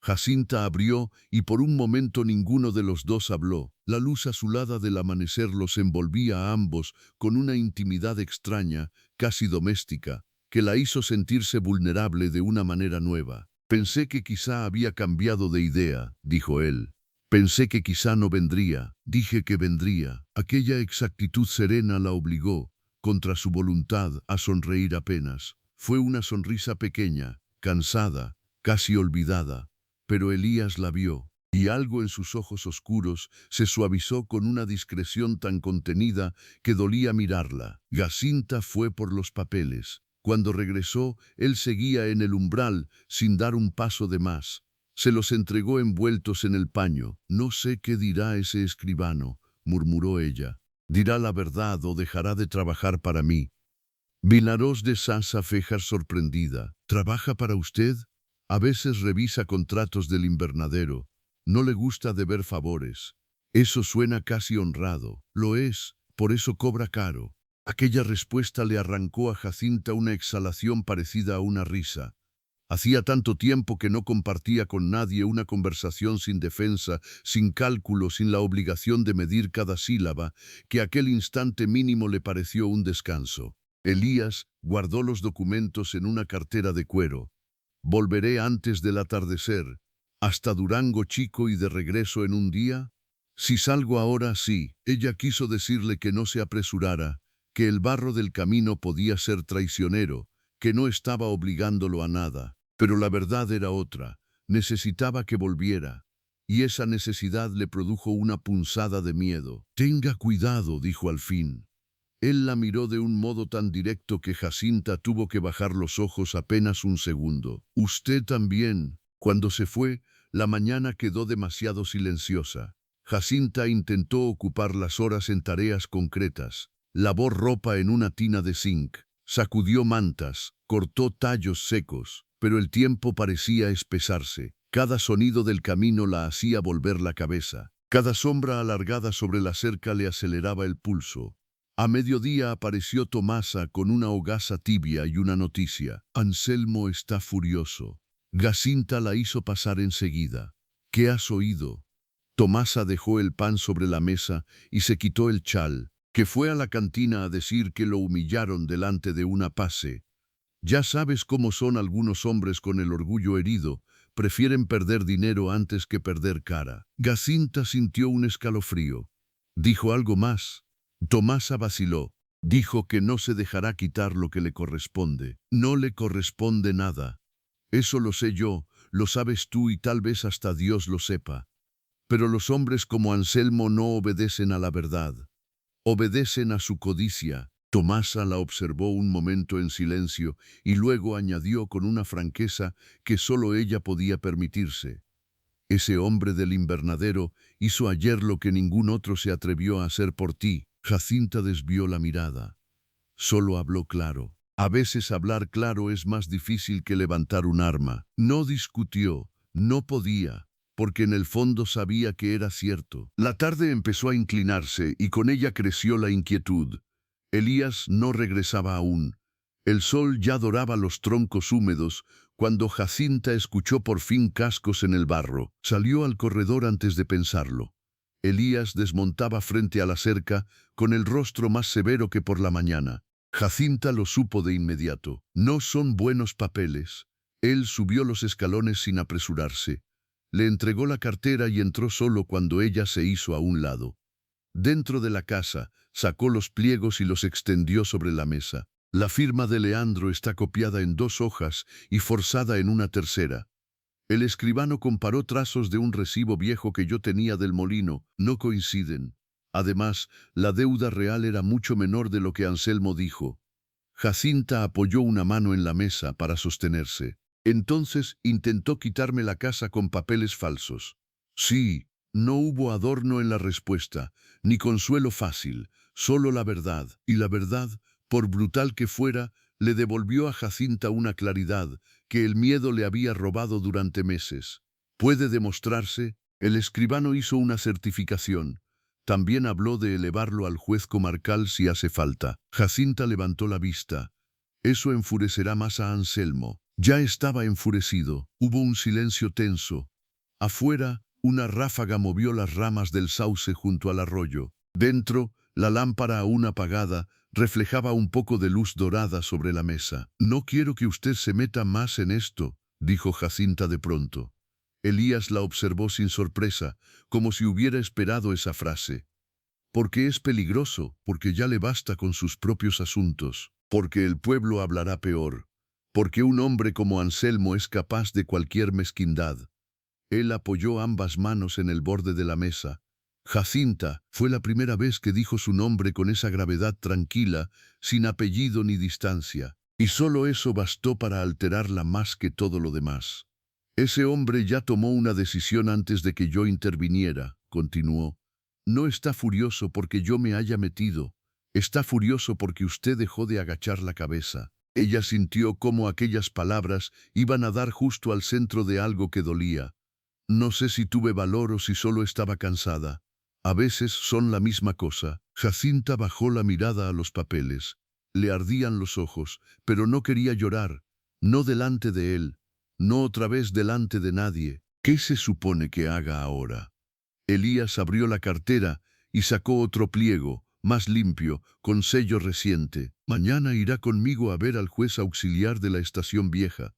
Jacinta abrió y por un momento ninguno de los dos habló. La luz azulada del amanecer los envolvía a ambos con una intimidad extraña, casi doméstica, que la hizo sentirse vulnerable de una manera nueva. Pensé que quizá había cambiado de idea, dijo él. Pensé que quizá no vendría. Dije que vendría. Aquella exactitud serena la obligó, contra su voluntad, a sonreír apenas. Fue una sonrisa pequeña, cansada, casi olvidada. Pero Elías la vio, y algo en sus ojos oscuros se suavizó con una discreción tan contenida que dolía mirarla. Jacinta fue por los papeles. Cuando regresó, él seguía en el umbral, sin dar un paso de más. Se los entregó envueltos en el paño. No sé qué dirá ese escribano, murmuró ella. Dirá la verdad o dejará de trabajar para mí. Vilarós de Sasa Fejar sorprendida. ¿Trabaja para usted? A veces revisa contratos del invernadero. No le gusta deber favores. Eso suena casi honrado. Lo es, por eso cobra caro. Aquella respuesta le arrancó a Jacinta una exhalación parecida a una risa. Hacía tanto tiempo que no compartía con nadie una conversación sin defensa, sin cálculo, sin la obligación de medir cada sílaba, que aquel instante mínimo le pareció un descanso. Elías guardó los documentos en una cartera de cuero. Volveré antes del atardecer, hasta Durango Chico y de regreso en un día. Si salgo ahora, sí. Ella quiso decirle que no se apresurara, que el barro del camino podía ser traicionero, que no estaba obligándolo a nada. Pero la verdad era otra. Necesitaba que volviera. Y esa necesidad le produjo una punzada de miedo. Tenga cuidado, dijo al fin. Él la miró de un modo tan directo que Jacinta tuvo que bajar los ojos apenas un segundo. Usted también. Cuando se fue, la mañana quedó demasiado silenciosa. Jacinta intentó ocupar las horas en tareas concretas. Lavó ropa en una tina de zinc, sacudió mantas, cortó tallos secos, pero el tiempo parecía espesarse. Cada sonido del camino la hacía volver la cabeza. Cada sombra alargada sobre la cerca le aceleraba el pulso. A mediodía apareció Tomasa con una hogaza tibia y una noticia. Anselmo está furioso. Jacinta la hizo pasar enseguida. ¿Qué has oído? Tomasa dejó el pan sobre la mesa y se quitó el chal, que fue a la cantina a decir que lo humillaron delante de una pase. Ya sabes cómo son algunos hombres con el orgullo herido, prefieren perder dinero antes que perder cara. Jacinta sintió un escalofrío. ¿Dijo algo más? Tomasa vaciló. Dijo que no se dejará quitar lo que le corresponde. No le corresponde nada. Eso lo sé yo, lo sabes tú y tal vez hasta Dios lo sepa. Pero los hombres como Anselmo no obedecen a la verdad. Obedecen a su codicia. Tomasa la observó un momento en silencio y luego añadió con una franqueza que solo ella podía permitirse. Ese hombre del invernadero hizo ayer lo que ningún otro se atrevió a hacer por ti. Jacinta desvió la mirada. Solo habló claro. A veces hablar claro es más difícil que levantar un arma. No discutió, no podía, porque en el fondo sabía que era cierto. La tarde empezó a inclinarse y con ella creció la inquietud. Elías no regresaba aún. El sol ya doraba los troncos húmedos cuando Jacinta escuchó por fin cascos en el barro. Salió al corredor antes de pensarlo. Elías desmontaba frente a la cerca con el rostro más severo que por la mañana. Jacinta lo supo de inmediato. No son buenos papeles. Él subió los escalones sin apresurarse. Le entregó la cartera y entró solo cuando ella se hizo a un lado. Dentro de la casa, sacó los pliegos y los extendió sobre la mesa. La firma de Leandro está copiada en 2 hojas y forzada en una tercera. El escribano comparó trazos de un recibo viejo que yo tenía del molino. No coinciden. Además, la deuda real era mucho menor de lo que Anselmo dijo. Jacinta apoyó una mano en la mesa para sostenerse. Entonces intentó quitarme la casa con papeles falsos. Sí, no hubo adorno en la respuesta, ni consuelo fácil, solo la verdad. Y la verdad, por brutal que fuera, le devolvió a Jacinta una claridad que el miedo le había robado durante meses. ¿Puede demostrarse? El escribano hizo una certificación. También habló de elevarlo al juez comarcal si hace falta. Jacinta levantó la vista. Eso enfurecerá más a Anselmo. Ya estaba enfurecido. Hubo un silencio tenso. Afuera, una ráfaga movió las ramas del sauce junto al arroyo. Dentro, la lámpara aún apagada reflejaba un poco de luz dorada sobre la mesa. No quiero que usted se meta más en esto, dijo Jacinta de pronto. Elías la observó sin sorpresa, como si hubiera esperado esa frase. Porque es peligroso, porque ya le basta con sus propios asuntos, porque el pueblo hablará peor, porque un hombre como Anselmo es capaz de cualquier mezquindad. Él apoyó ambas manos en el borde de la mesa. Jacinta fue la primera vez que dijo su nombre con esa gravedad tranquila, sin apellido ni distancia, y solo eso bastó para alterarla más que todo lo demás. Ese hombre ya tomó una decisión antes de que yo interviniera, continuó. No está furioso porque yo me haya metido, está furioso porque usted dejó de agachar la cabeza. Ella sintió cómo aquellas palabras iban a dar justo al centro de algo que dolía. No sé si tuve valor o si solo estaba cansada. A veces son la misma cosa. Jacinta bajó la mirada a los papeles. Le ardían los ojos, pero no quería llorar. No delante de él, no otra vez delante de nadie. ¿Qué se supone que haga ahora? Elías abrió la cartera y sacó otro pliego, más limpio, con sello reciente. Mañana irá conmigo a ver al juez auxiliar de la estación vieja.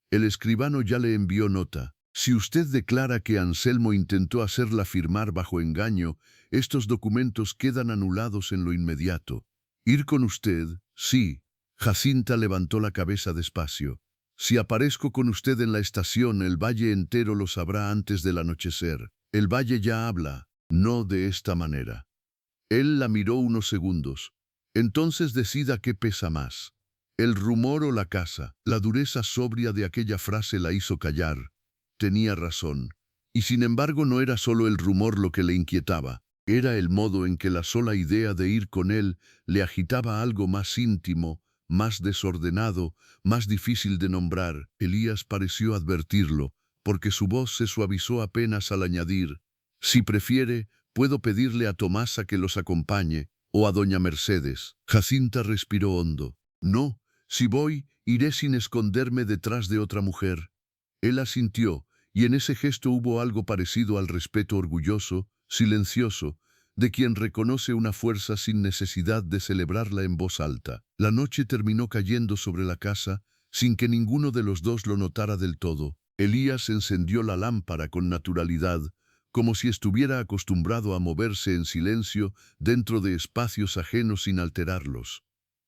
El escribano ya le envió nota. Si usted declara que Anselmo intentó hacerla firmar bajo engaño, estos documentos quedan anulados en lo inmediato. ¿Ir con usted? Sí. Jacinta levantó la cabeza despacio. Si aparezco con usted en la estación, el valle entero lo sabrá antes del anochecer. El valle ya habla, no de esta manera. Él la miró unos segundos. Entonces decida qué pesa más. El rumor o la casa. La dureza sobria de aquella frase la hizo callar. Tenía razón. Y sin embargo no era solo el rumor lo que le inquietaba. Era el modo en que la sola idea de ir con él le agitaba algo más íntimo, más desordenado, más difícil de nombrar. Elías pareció advertirlo, porque su voz se suavizó apenas al añadir: si prefiere, puedo pedirle a Tomasa que los acompañe, o a doña Mercedes. Jacinta respiró hondo. No, si voy, iré sin esconderme detrás de otra mujer. Él asintió, y en ese gesto hubo algo parecido al respeto orgulloso, silencioso, de quien reconoce una fuerza sin necesidad de celebrarla en voz alta. La noche terminó cayendo sobre la casa, sin que ninguno de los dos lo notara del todo. Elías encendió la lámpara con naturalidad, como si estuviera acostumbrado a moverse en silencio dentro de espacios ajenos sin alterarlos.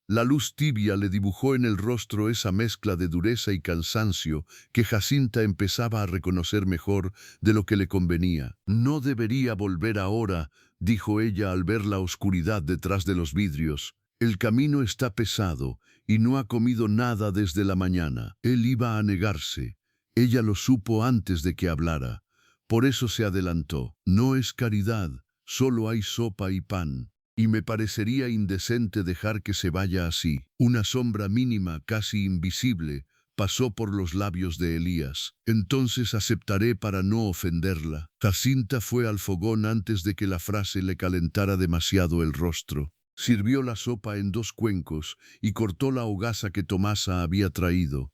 La luz tibia le dibujó en el rostro esa mezcla de dureza y cansancio que Jacinta empezaba a reconocer mejor de lo que le convenía. No debería volver ahora, dijo ella al ver la oscuridad detrás de los vidrios. El camino está pesado y no ha comido nada desde la mañana. Él iba a negarse. Ella lo supo antes de que hablara. Por eso se adelantó. No es caridad, solo hay sopa y pan. Y me parecería indecente dejar que se vaya así. Una sombra mínima, casi invisible, pasó por los labios de Elías. Entonces aceptaré para no ofenderla. Jacinta fue al fogón antes de que la frase le calentara demasiado el rostro. Sirvió la sopa en 2 cuencos y cortó la hogaza que Tomasa había traído.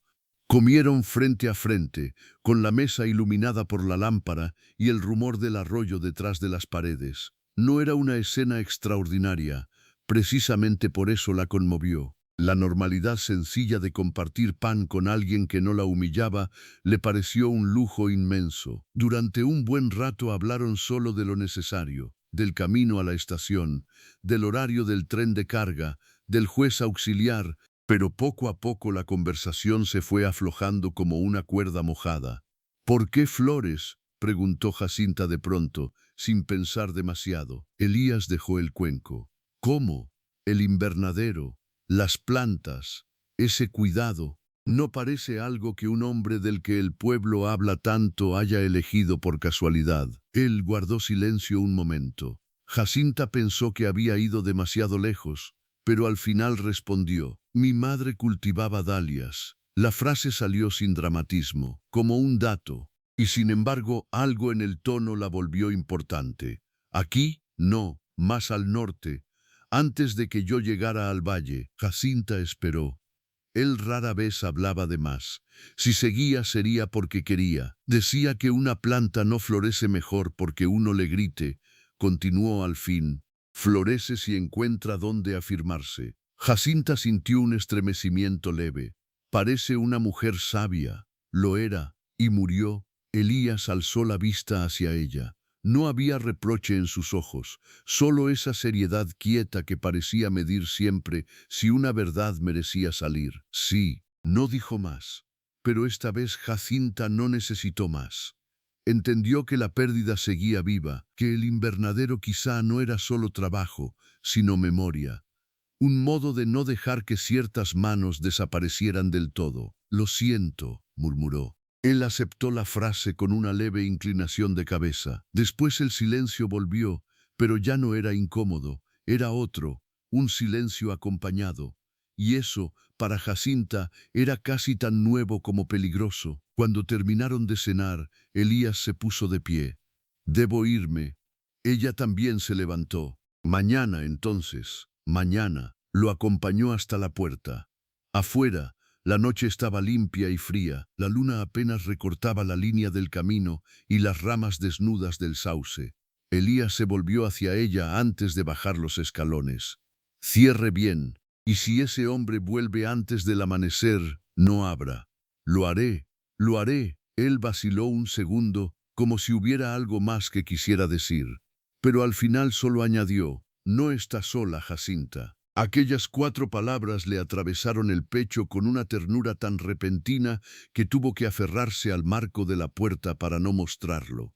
Comieron frente a frente, con la mesa iluminada por la lámpara y el rumor del arroyo detrás de las paredes. No era una escena extraordinaria, precisamente por eso la conmovió. La normalidad sencilla de compartir pan con alguien que no la humillaba le pareció un lujo inmenso. Durante un buen rato hablaron solo de lo necesario, del camino a la estación, del horario del tren de carga, del juez auxiliar, pero poco a poco la conversación se fue aflojando como una cuerda mojada. ¿Por qué flores?, preguntó Jacinta de pronto, sin pensar demasiado. Elías dejó el cuenco. ¿Cómo? El invernadero, las plantas, ese cuidado. No parece algo que un hombre del que el pueblo habla tanto haya elegido por casualidad. Él guardó silencio un momento. Jacinta pensó que había ido demasiado lejos, pero al final respondió: mi madre cultivaba dalias. La frase salió sin dramatismo, como un dato, y sin embargo algo en el tono la volvió importante. Aquí, no, más al norte. Antes de que yo llegara al valle, Jacinta esperó. Él rara vez hablaba de más. Si seguía sería porque quería. Decía que una planta no florece mejor porque uno le grite. Continuó al fin: florece si encuentra dónde afirmarse. Jacinta sintió un estremecimiento leve. Parece una mujer sabia. Lo era, y murió. Elías alzó la vista hacia ella. No había reproche en sus ojos, solo esa seriedad quieta que parecía medir siempre si una verdad merecía salir. Sí, no dijo más. Pero esta vez Jacinta no necesitó más. Entendió que la pérdida seguía viva, que el invernadero quizá no era solo trabajo, sino memoria. Un modo de no dejar que ciertas manos desaparecieran del todo. Lo siento, murmuró. Él aceptó la frase con una leve inclinación de cabeza. Después el silencio volvió, pero ya no era incómodo, era otro, un silencio acompañado. Y eso, para Jacinta, era casi tan nuevo como peligroso. Cuando terminaron de cenar, Elías se puso de pie. Debo irme. Ella también se levantó. Mañana, entonces, mañana. Lo acompañó hasta la puerta. Afuera, la noche estaba limpia y fría, la luna apenas recortaba la línea del camino y las ramas desnudas del sauce. Elías se volvió hacia ella antes de bajar los escalones. Cierre bien, y si ese hombre vuelve antes del amanecer, no abra. Lo haré, lo haré. Él vaciló un segundo, como si hubiera algo más que quisiera decir. Pero al final solo añadió: no está sola, Jacinta. Aquellas 4 palabras le atravesaron el pecho con una ternura tan repentina que tuvo que aferrarse al marco de la puerta para no mostrarlo.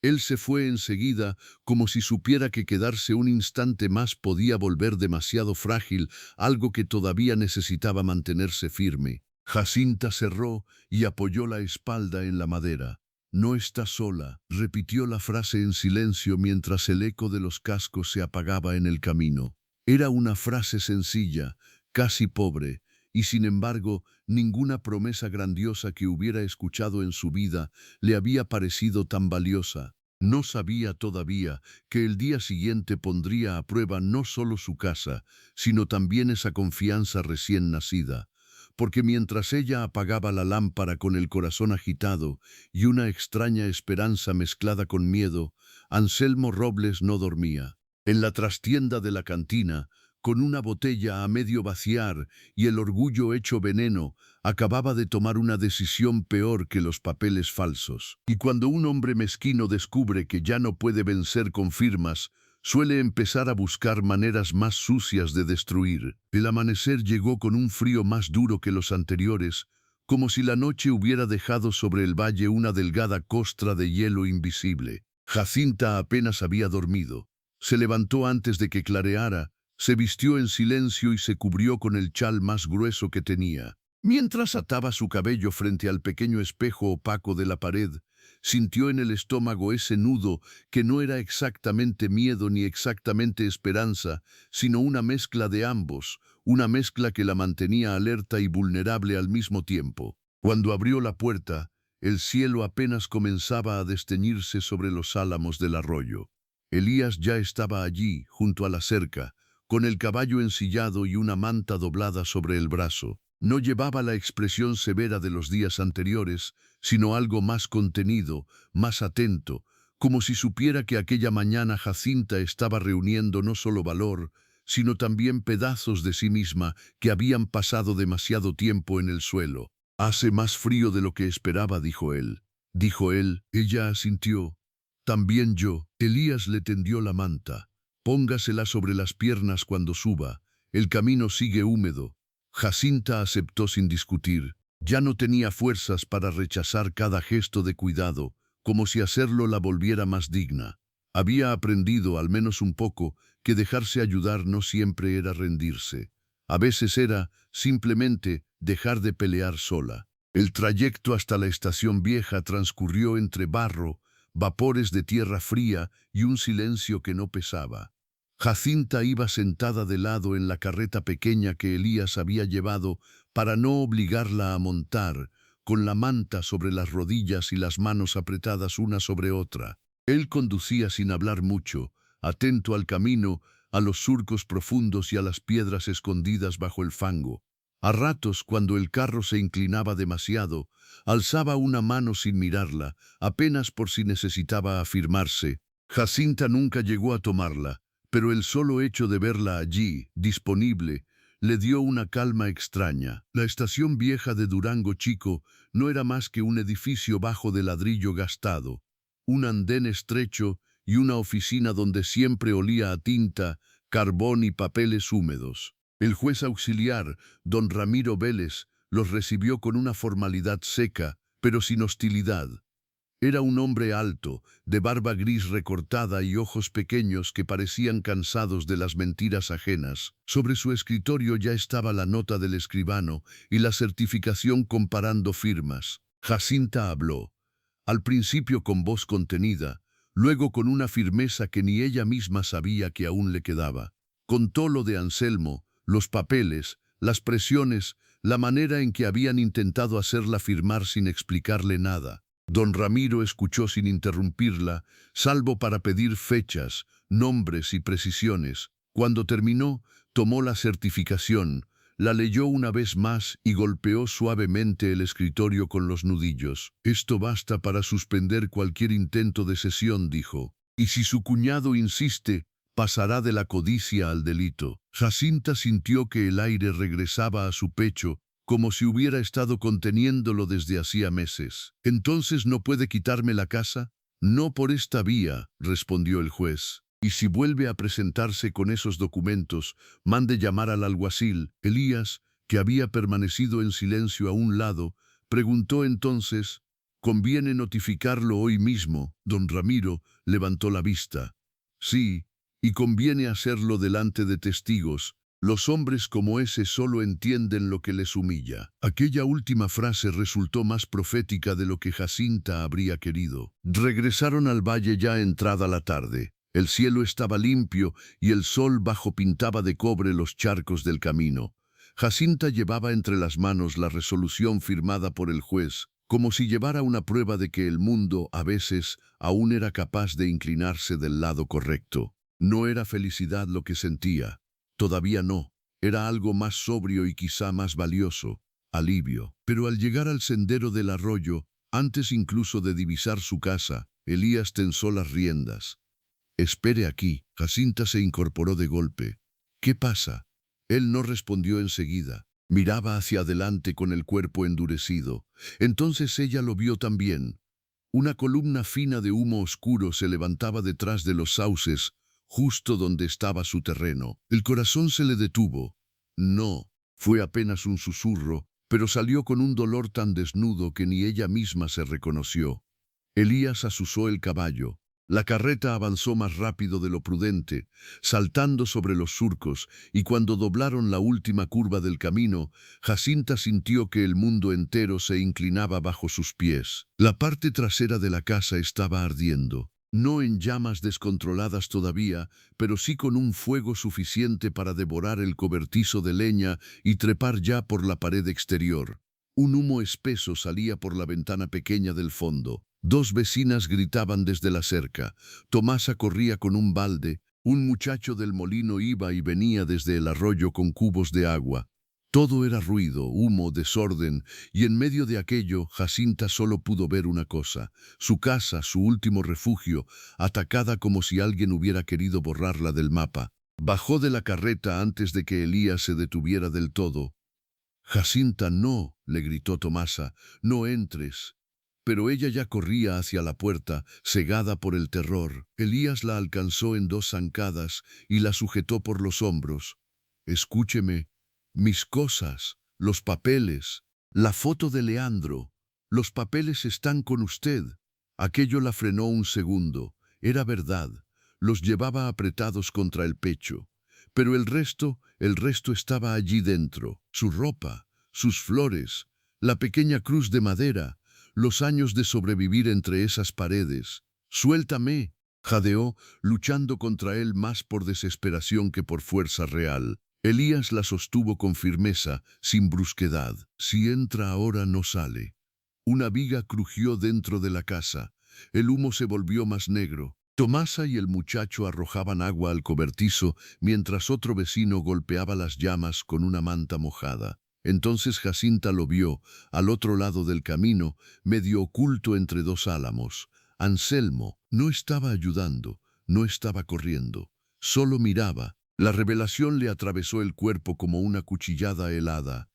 Él se fue enseguida, como si supiera que quedarse un instante más podía volver demasiado frágil, algo que todavía necesitaba mantenerse firme. Jacinta cerró y apoyó la espalda en la madera. No está sola, repitió la frase en silencio mientras el eco de los cascos se apagaba en el camino. Era una frase sencilla, casi pobre, y sin embargo, ninguna promesa grandiosa que hubiera escuchado en su vida le había parecido tan valiosa. No sabía todavía que el día siguiente pondría a prueba no solo su casa, sino también esa confianza recién nacida, porque mientras ella apagaba la lámpara con el corazón agitado y una extraña esperanza mezclada con miedo, Anselmo Robles no dormía. En la trastienda de la cantina, con una botella a medio vaciar y el orgullo hecho veneno, acababa de tomar una decisión peor que los papeles falsos. Y cuando un hombre mezquino descubre que ya no puede vencer con firmas, suele empezar a buscar maneras más sucias de destruir. El amanecer llegó con un frío más duro que los anteriores, como si la noche hubiera dejado sobre el valle una delgada costra de hielo invisible. Jacinta apenas había dormido. Se levantó antes de que clareara, se vistió en silencio y se cubrió con el chal más grueso que tenía. Mientras ataba su cabello frente al pequeño espejo opaco de la pared, sintió en el estómago ese nudo que no era exactamente miedo ni exactamente esperanza, sino una mezcla de ambos, una mezcla que la mantenía alerta y vulnerable al mismo tiempo. Cuando abrió la puerta, el cielo apenas comenzaba a desteñirse sobre los álamos del arroyo. Elías ya estaba allí, junto a la cerca, con el caballo ensillado y una manta doblada sobre el brazo. No llevaba la expresión severa de los días anteriores, sino algo más contenido, más atento, como si supiera que aquella mañana Jacinta estaba reuniendo no solo valor, sino también pedazos de sí misma que habían pasado demasiado tiempo en el suelo. «Hace más frío de lo que esperaba», dijo él. Ella asintió. «También yo». Elías le tendió la manta. «Póngasela sobre las piernas cuando suba. El camino sigue húmedo». Jacinta aceptó sin discutir. Ya no tenía fuerzas para rechazar cada gesto de cuidado, como si hacerlo la volviera más digna. Había aprendido, al menos un poco, que dejarse ayudar no siempre era rendirse. A veces era, simplemente, dejar de pelear sola. El trayecto hasta la estación vieja transcurrió entre barro, vapores de tierra fría y un silencio que no pesaba. Jacinta iba sentada de lado en la carreta pequeña que Elías había llevado para no obligarla a montar, con la manta sobre las rodillas y las manos apretadas una sobre otra. Él conducía sin hablar mucho, atento al camino, a los surcos profundos y a las piedras escondidas bajo el fango. A ratos, cuando el carro se inclinaba demasiado, alzaba una mano sin mirarla, apenas por si necesitaba afirmarse. Jacinta nunca llegó a tomarla, pero el solo hecho de verla allí, disponible, le dio una calma extraña. La estación vieja de Durango Chico no era más que un edificio bajo de ladrillo gastado, un andén estrecho y una oficina donde siempre olía a tinta, carbón y papeles húmedos. El juez auxiliar, don Ramiro Vélez, los recibió con una formalidad seca, pero sin hostilidad. Era un hombre alto, de barba gris recortada y ojos pequeños que parecían cansados de las mentiras ajenas. Sobre su escritorio ya estaba la nota del escribano y la certificación comparando firmas. Jacinta habló, al principio con voz contenida, luego con una firmeza que ni ella misma sabía que aún le quedaba. Contó lo de Anselmo, los papeles, las presiones, la manera en que habían intentado hacerla firmar sin explicarle nada. Don Ramiro escuchó sin interrumpirla, salvo para pedir fechas, nombres y precisiones. Cuando terminó, tomó la certificación, la leyó una vez más y golpeó suavemente el escritorio con los nudillos. «Esto basta para suspender cualquier intento de sesión», dijo. «Y si su cuñado insiste, pasará de la codicia al delito». Jacinta sintió que el aire regresaba a su pecho, como si hubiera estado conteniéndolo desde hacía meses. «¿Entonces no puede quitarme la casa?» «No por esta vía», respondió el juez. «Y si vuelve a presentarse con esos documentos, mande llamar al alguacil». Elías, que había permanecido en silencio a un lado, preguntó entonces, «¿Conviene notificarlo hoy mismo?» Don Ramiro levantó la vista. «Sí, y conviene hacerlo delante de testigos. Los hombres como ese solo entienden lo que les humilla». Aquella última frase resultó más profética de lo que Jacinta habría querido. Regresaron al valle ya entrada la tarde. El cielo estaba limpio y el sol bajo pintaba de cobre los charcos del camino. Jacinta llevaba entre las manos la resolución firmada por el juez, como si llevara una prueba de que el mundo, a veces, aún era capaz de inclinarse del lado correcto. No era felicidad lo que sentía. Todavía no. Era algo más sobrio y quizá más valioso, alivio. Pero al llegar al sendero del arroyo, antes incluso de divisar su casa, Elías tensó las riendas. «Espere aquí». Jacinta se incorporó de golpe. «¿Qué pasa?» Él no respondió enseguida. Miraba hacia adelante con el cuerpo endurecido. Entonces ella lo vio también. Una columna fina de humo oscuro se levantaba detrás de los sauces, justo donde estaba su terreno. El corazón se le detuvo. No, fue apenas un susurro, pero salió con un dolor tan desnudo que ni ella misma se reconoció. Elías azuzó el caballo. La carreta avanzó más rápido de lo prudente, saltando sobre los surcos, y cuando doblaron la última curva del camino, Jacinta sintió que el mundo entero se inclinaba bajo sus pies. La parte trasera de la casa estaba ardiendo. No en llamas descontroladas todavía, pero sí con un fuego suficiente para devorar el cobertizo de leña y trepar ya por la pared exterior. Un humo espeso salía por la ventana pequeña del fondo. Dos vecinas gritaban desde la cerca. Tomasa corría con un balde, Un muchacho del molino iba y venía desde el arroyo con cubos de agua. Todo era ruido, humo, desorden, y en medio de aquello Jacinta solo pudo ver una cosa: su casa, su último refugio, atacada como si alguien hubiera querido borrarla del mapa. Bajó de la carreta antes de que Elías se detuviera del todo. «Jacinta, no», le gritó Tomasa, «no entres». Pero ella ya corría hacia la puerta, cegada por el terror. Elías la alcanzó en dos zancadas y la sujetó por los hombros. «Escúcheme, mis cosas, los papeles, la foto de Leandro. Los papeles están con usted». Aquello la frenó un segundo. Era verdad. Los llevaba apretados contra el pecho. Pero el resto estaba allí dentro. Su ropa, sus flores, la pequeña cruz de madera, los años de sobrevivir entre esas paredes. «Suéltame», jadeó, luchando contra él más por desesperación que por fuerza real. Elías la sostuvo con firmeza, sin brusquedad. «Si entra ahora, no sale». Una viga crujió dentro de la casa. El humo se volvió más negro. Tomasa y el muchacho arrojaban agua al cobertizo mientras otro vecino golpeaba las llamas con una manta mojada. Entonces Jacinta lo vio, al otro lado del camino, medio oculto entre dos álamos. Anselmo no estaba ayudando, no estaba corriendo, solo miraba. La revelación le atravesó el cuerpo como una cuchillada helada.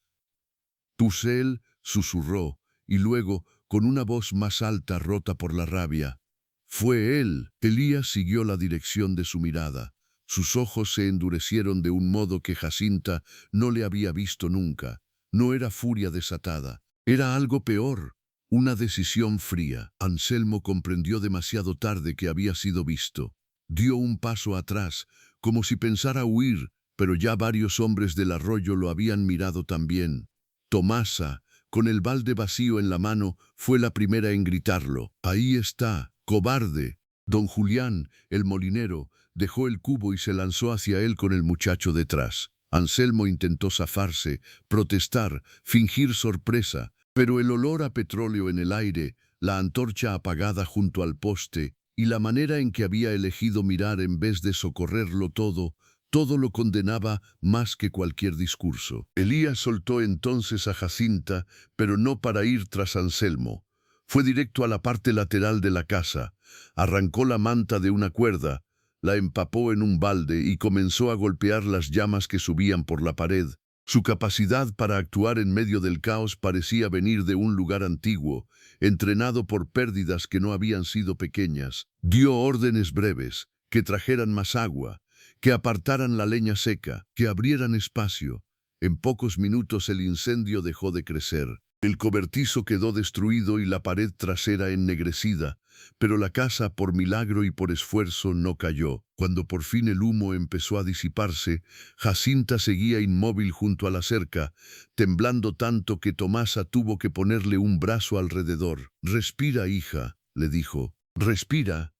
«Tusel», susurró, y luego, con una voz más alta rota por la rabia: «Fue él». Elías siguió la dirección de su mirada. Sus ojos se endurecieron de un modo que Jacinta no le había visto nunca. No era furia desatada, era algo peor, una decisión fría. Anselmo comprendió demasiado tarde que había sido visto. Dio un paso atrás, como si pensara huir, pero ya varios hombres del arroyo lo habían mirado también. Tomasa, con el balde vacío en la mano, fue la primera en gritarlo: «Ahí está, cobarde». Don Julián, el molinero, dejó el cubo y se lanzó hacia él con el muchacho detrás. Anselmo intentó zafarse, protestar, fingir sorpresa, pero el olor a petróleo en el aire, la antorcha apagada junto al poste y la manera en que había elegido mirar en vez de socorrerlo todo lo condenaba más que cualquier discurso. Elías soltó entonces a Jacinta, pero no para ir tras Anselmo. Fue directo a la parte lateral de la casa, arrancó la manta de una cuerda, la empapó en un balde y comenzó a golpear las llamas que subían por la pared. Su capacidad para actuar en medio del caos parecía venir de un lugar antiguo, entrenado por pérdidas que no habían sido pequeñas. Dio órdenes breves: que trajeran más agua, que apartaran la leña seca, que abrieran espacio. En pocos minutos el incendio dejó de crecer. El cobertizo quedó destruido y la pared trasera ennegrecida, pero la casa, por milagro y por esfuerzo, no cayó. Cuando por fin el humo empezó a disiparse, Jacinta seguía inmóvil junto a la cerca, temblando tanto que Tomasa tuvo que ponerle un brazo alrededor. «Respira, hija», le dijo. «Respira».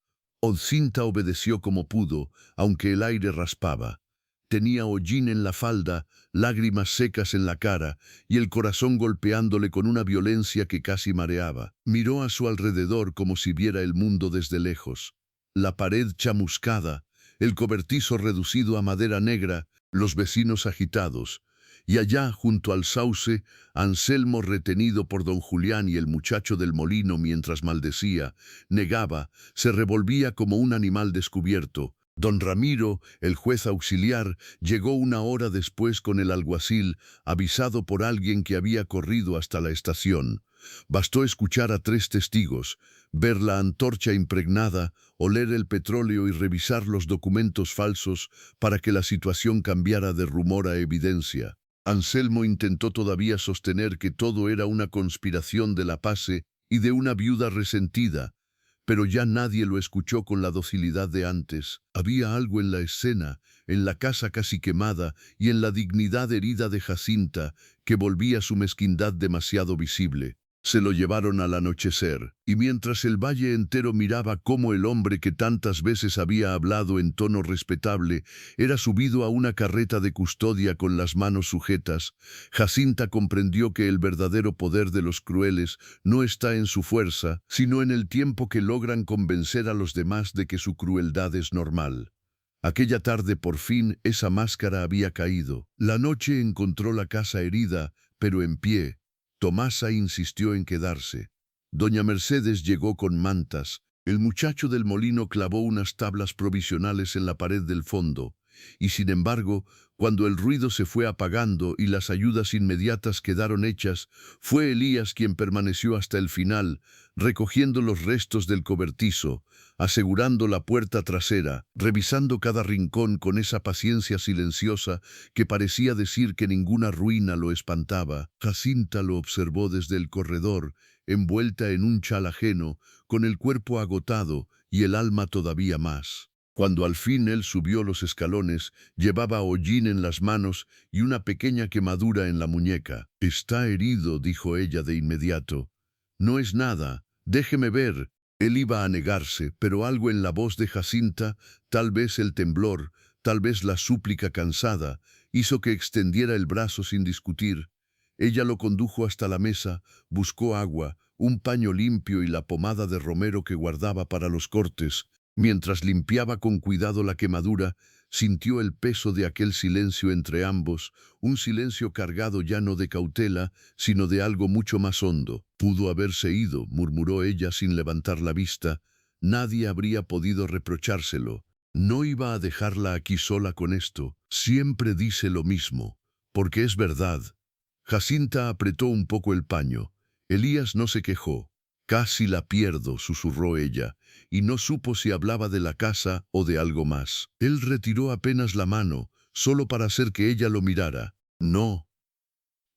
Jacinta obedeció como pudo, aunque el aire raspaba. Tenía hollín en la falda, lágrimas secas en la cara y el corazón golpeándole con una violencia que casi mareaba. Miró a su alrededor como si viera el mundo desde lejos. La pared chamuscada, el cobertizo reducido a madera negra, los vecinos agitados. Y allá, junto al sauce, Anselmo retenido por don Julián y el muchacho del molino mientras maldecía, negaba, se revolvía como un animal descubierto. Don Ramiro, el juez auxiliar, llegó una hora después con el alguacil, avisado por alguien que había corrido hasta la estación. Bastó escuchar a 3 testigos, ver la antorcha impregnada, oler el petróleo y revisar los documentos falsos para que la situación cambiara de rumor a evidencia. Anselmo intentó todavía sostener que todo era una conspiración de la Pace y de una viuda resentida, pero ya nadie lo escuchó con la docilidad de antes. Había algo en la escena, en la casa casi quemada y en la dignidad herida de Jacinta que volvía su mezquindad demasiado visible. Se lo llevaron al anochecer, y mientras el valle entero miraba cómo el hombre que tantas veces había hablado en tono respetable era subido a una carreta de custodia con las manos sujetas, Jacinta comprendió que el verdadero poder de los crueles no está en su fuerza, sino en el tiempo que logran convencer a los demás de que su crueldad es normal. Aquella tarde por fin esa máscara había caído. La noche encontró la casa herida, pero en pie. Tomasa insistió en quedarse. Doña Mercedes llegó con mantas. El muchacho del molino clavó unas tablas provisionales en la pared del fondo. Y sin embargo, cuando el ruido se fue apagando y las ayudas inmediatas quedaron hechas, fue Elías quien permaneció hasta el final, recogiendo los restos del cobertizo, asegurando la puerta trasera, revisando cada rincón con esa paciencia silenciosa que parecía decir que ninguna ruina lo espantaba. Jacinta lo observó desde el corredor, envuelta en un chal ajeno, con el cuerpo agotado y el alma todavía más. Cuando al fin él subió los escalones, llevaba hollín en las manos y una pequeña quemadura en la muñeca. «Está herido», dijo ella de inmediato. «No es nada, déjeme ver». Él iba a negarse, pero algo en la voz de Jacinta, tal vez el temblor, tal vez la súplica cansada, hizo que extendiera el brazo sin discutir. Ella lo condujo hasta la mesa, buscó agua, un paño limpio y la pomada de romero que guardaba para los cortes. Mientras limpiaba con cuidado la quemadura, sintió el peso de aquel silencio entre ambos, un silencio cargado ya no de cautela, sino de algo mucho más hondo. «Pudo haberse ido», murmuró ella sin levantar la vista. Nadie habría podido reprochárselo. No iba a dejarla aquí sola con esto. Siempre dice lo mismo, porque es verdad. Jacinta apretó un poco el paño. Elías no se quejó. «Casi la pierdo», susurró ella, y no supo si hablaba de la casa o de algo más. Él retiró apenas la mano, solo para hacer que ella lo mirara. «No».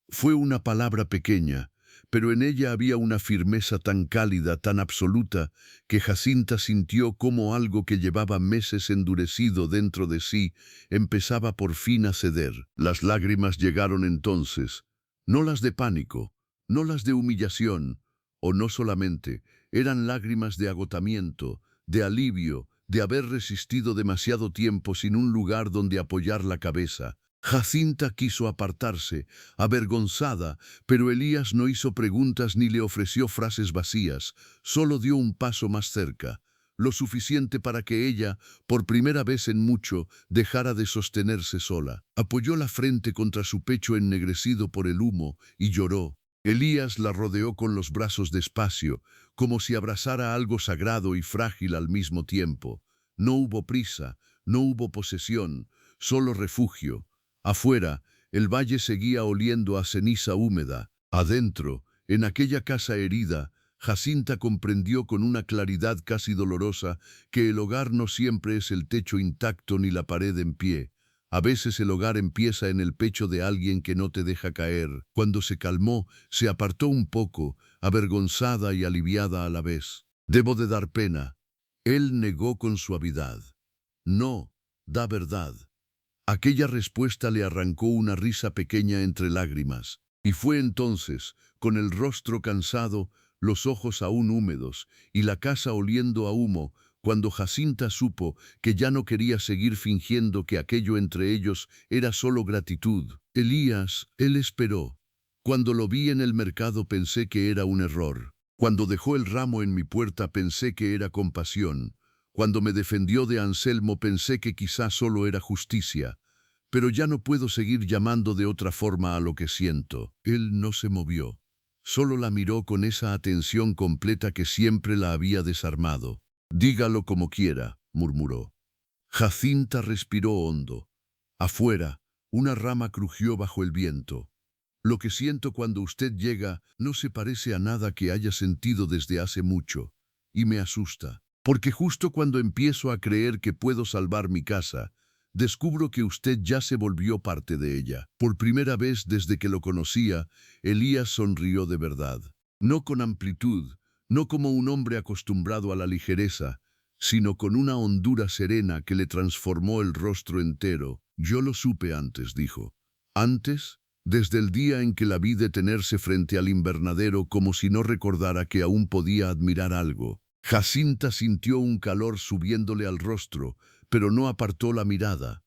Fue una palabra pequeña, pero en ella había una firmeza tan cálida, tan absoluta, que Jacinta sintió como algo que llevaba meses endurecido dentro de sí empezaba por fin a ceder. Las lágrimas llegaron entonces, no las de pánico, no las de humillación, o no solamente, eran lágrimas de agotamiento, de alivio, de haber resistido demasiado tiempo sin un lugar donde apoyar la cabeza. Jacinta quiso apartarse, avergonzada, pero Elías no hizo preguntas ni le ofreció frases vacías, solo dio un paso más cerca, lo suficiente para que ella, por primera vez en mucho, dejara de sostenerse sola. Apoyó la frente contra su pecho ennegrecido por el humo y lloró. Elías la rodeó con los brazos despacio, como si abrazara algo sagrado y frágil al mismo tiempo. No hubo prisa, no hubo posesión, solo refugio. Afuera, el valle seguía oliendo a ceniza húmeda. Adentro, en aquella casa herida, Jacinta comprendió con una claridad casi dolorosa que el hogar no siempre es el techo intacto ni la pared en pie. A veces el hogar empieza en el pecho de alguien que no te deja caer. Cuando se calmó, se apartó un poco, avergonzada y aliviada a la vez. «Debo de dar pena». Él negó con suavidad. «No, da verdad». Aquella respuesta le arrancó una risa pequeña entre lágrimas. Y fue entonces, con el rostro cansado, los ojos aún húmedos y la casa oliendo a humo, cuando Jacinta supo que ya no quería seguir fingiendo que aquello entre ellos era solo gratitud. «Elías», él esperó. «Cuando lo vi en el mercado pensé que era un error. Cuando dejó el ramo en mi puerta pensé que era compasión. Cuando me defendió de Anselmo pensé que quizá solo era justicia. Pero ya no puedo seguir llamando de otra forma a lo que siento». Él no se movió. Solo la miró con esa atención completa que siempre la había desarmado. «Dígalo como quiera», murmuró. Jacinta respiró hondo. Afuera, una rama crujió bajo el viento. «Lo que siento cuando usted llega no se parece a nada que haya sentido desde hace mucho. Y me asusta. Porque justo cuando empiezo a creer que puedo salvar mi casa, descubro que usted ya se volvió parte de ella». Por primera vez desde que lo conocía, Elías sonrió de verdad. No con amplitud, no como un hombre acostumbrado a la ligereza, sino con una hondura serena que le transformó el rostro entero. «Yo lo supe antes», dijo. «Antes, desde el día en que la vi detenerse frente al invernadero como si no recordara que aún podía admirar algo». Jacinta sintió un calor subiéndole al rostro, pero no apartó la mirada.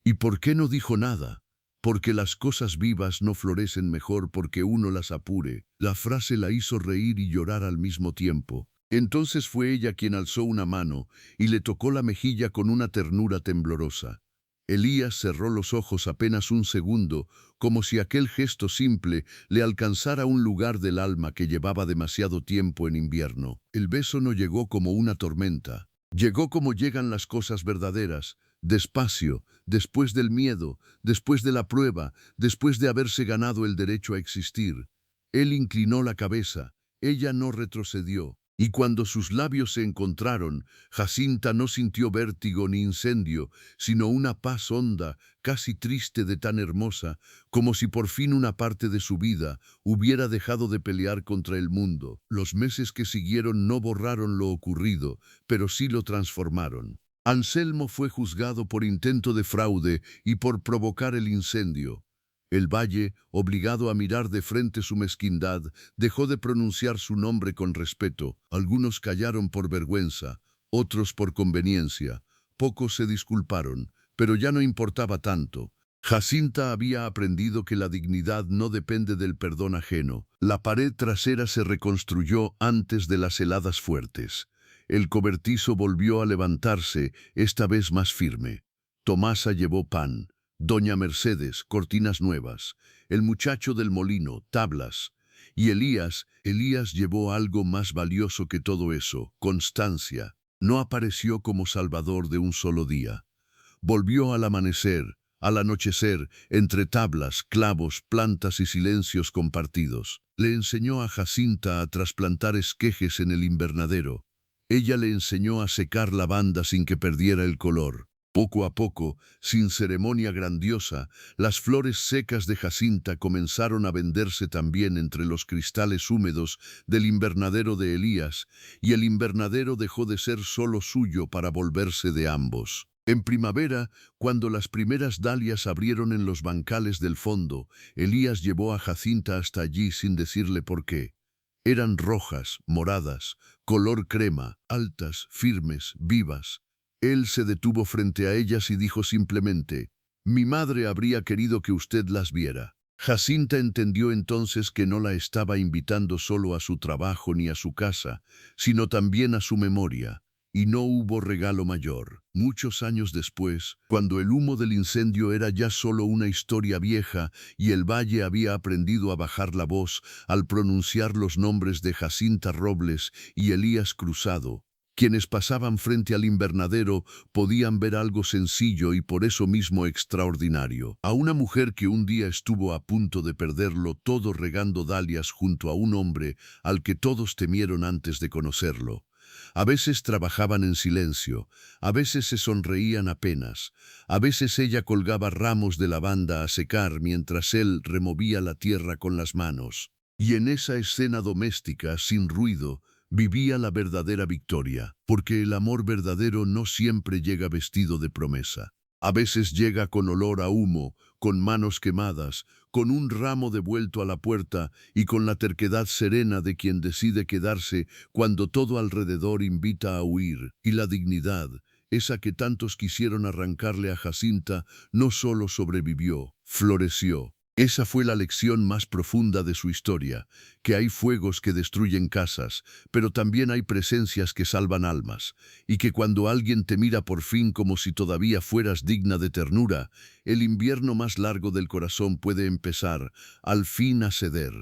¿Y por qué no dijo nada? «Porque las cosas vivas no florecen mejor porque uno las apure». La frase la hizo reír y llorar al mismo tiempo. Entonces fue ella quien alzó una mano y le tocó la mejilla con una ternura temblorosa. Elías cerró los ojos apenas un segundo, como si aquel gesto simple le alcanzara un lugar del alma que llevaba demasiado tiempo en invierno. El beso no llegó como una tormenta. Llegó como llegan las cosas verdaderas, despacio, después del miedo, después de la prueba, después de haberse ganado el derecho a existir. Él inclinó la cabeza, ella no retrocedió. Y cuando sus labios se encontraron, Jacinta no sintió vértigo ni incendio, sino una paz honda, casi triste de tan hermosa, como si por fin una parte de su vida hubiera dejado de pelear contra el mundo. Los meses que siguieron no borraron lo ocurrido, pero sí lo transformaron. Anselmo fue juzgado por intento de fraude y por provocar el incendio. El valle, obligado a mirar de frente su mezquindad, dejó de pronunciar su nombre con respeto. Algunos callaron por vergüenza, otros por conveniencia. Pocos se disculparon, pero ya no importaba tanto. Jacinta había aprendido que la dignidad no depende del perdón ajeno. La pared trasera se reconstruyó antes de las heladas fuertes. El cobertizo volvió a levantarse, esta vez más firme. Tomasa llevó pan. Doña Mercedes, cortinas nuevas, el muchacho del molino, tablas, y Elías llevó algo más valioso que todo eso, constancia. No apareció como salvador de un solo día. Volvió al amanecer, al anochecer, entre tablas, clavos, plantas y silencios compartidos. Le enseñó a Jacinta a trasplantar esquejes en el invernadero. Ella le enseñó a secar lavanda sin que perdiera el color. Poco a poco, sin ceremonia grandiosa, las flores secas de Jacinta comenzaron a venderse también entre los cristales húmedos del invernadero de Elías, y el invernadero dejó de ser solo suyo para volverse de ambos. En primavera, cuando las primeras dalias abrieron en los bancales del fondo, Elías llevó a Jacinta hasta allí sin decirle por qué. Eran rojas, moradas, color crema, altas, firmes, vivas. Él se detuvo frente a ellas y dijo simplemente, «Mi madre habría querido que usted las viera». Jacinta entendió entonces que no la estaba invitando solo a su trabajo ni a su casa, sino también a su memoria. Y no hubo regalo mayor. Muchos años después, cuando el humo del incendio era ya solo una historia vieja y el valle había aprendido a bajar la voz al pronunciar los nombres de Jacinta Robles y Elías Cruzado, quienes pasaban frente al invernadero podían ver algo sencillo y por eso mismo extraordinario. A una mujer que un día estuvo a punto de perderlo todo regando dalias junto a un hombre al que todos temieron antes de conocerlo. A veces trabajaban en silencio, a veces se sonreían apenas, a veces ella colgaba ramos de lavanda a secar mientras él removía la tierra con las manos. Y en esa escena doméstica, sin ruido, vivía la verdadera victoria, porque el amor verdadero no siempre llega vestido de promesa. A veces llega con olor a humo, con manos quemadas, con un ramo devuelto a la puerta y con la terquedad serena de quien decide quedarse cuando todo alrededor invita a huir. Y la dignidad, esa que tantos quisieron arrancarle a Jacinta, no solo sobrevivió, floreció. Esa fue la lección más profunda de su historia, que hay fuegos que destruyen casas, pero también hay presencias que salvan almas, y que cuando alguien te mira por fin como si todavía fueras digna de ternura, el invierno más largo del corazón puede empezar, al fin a ceder.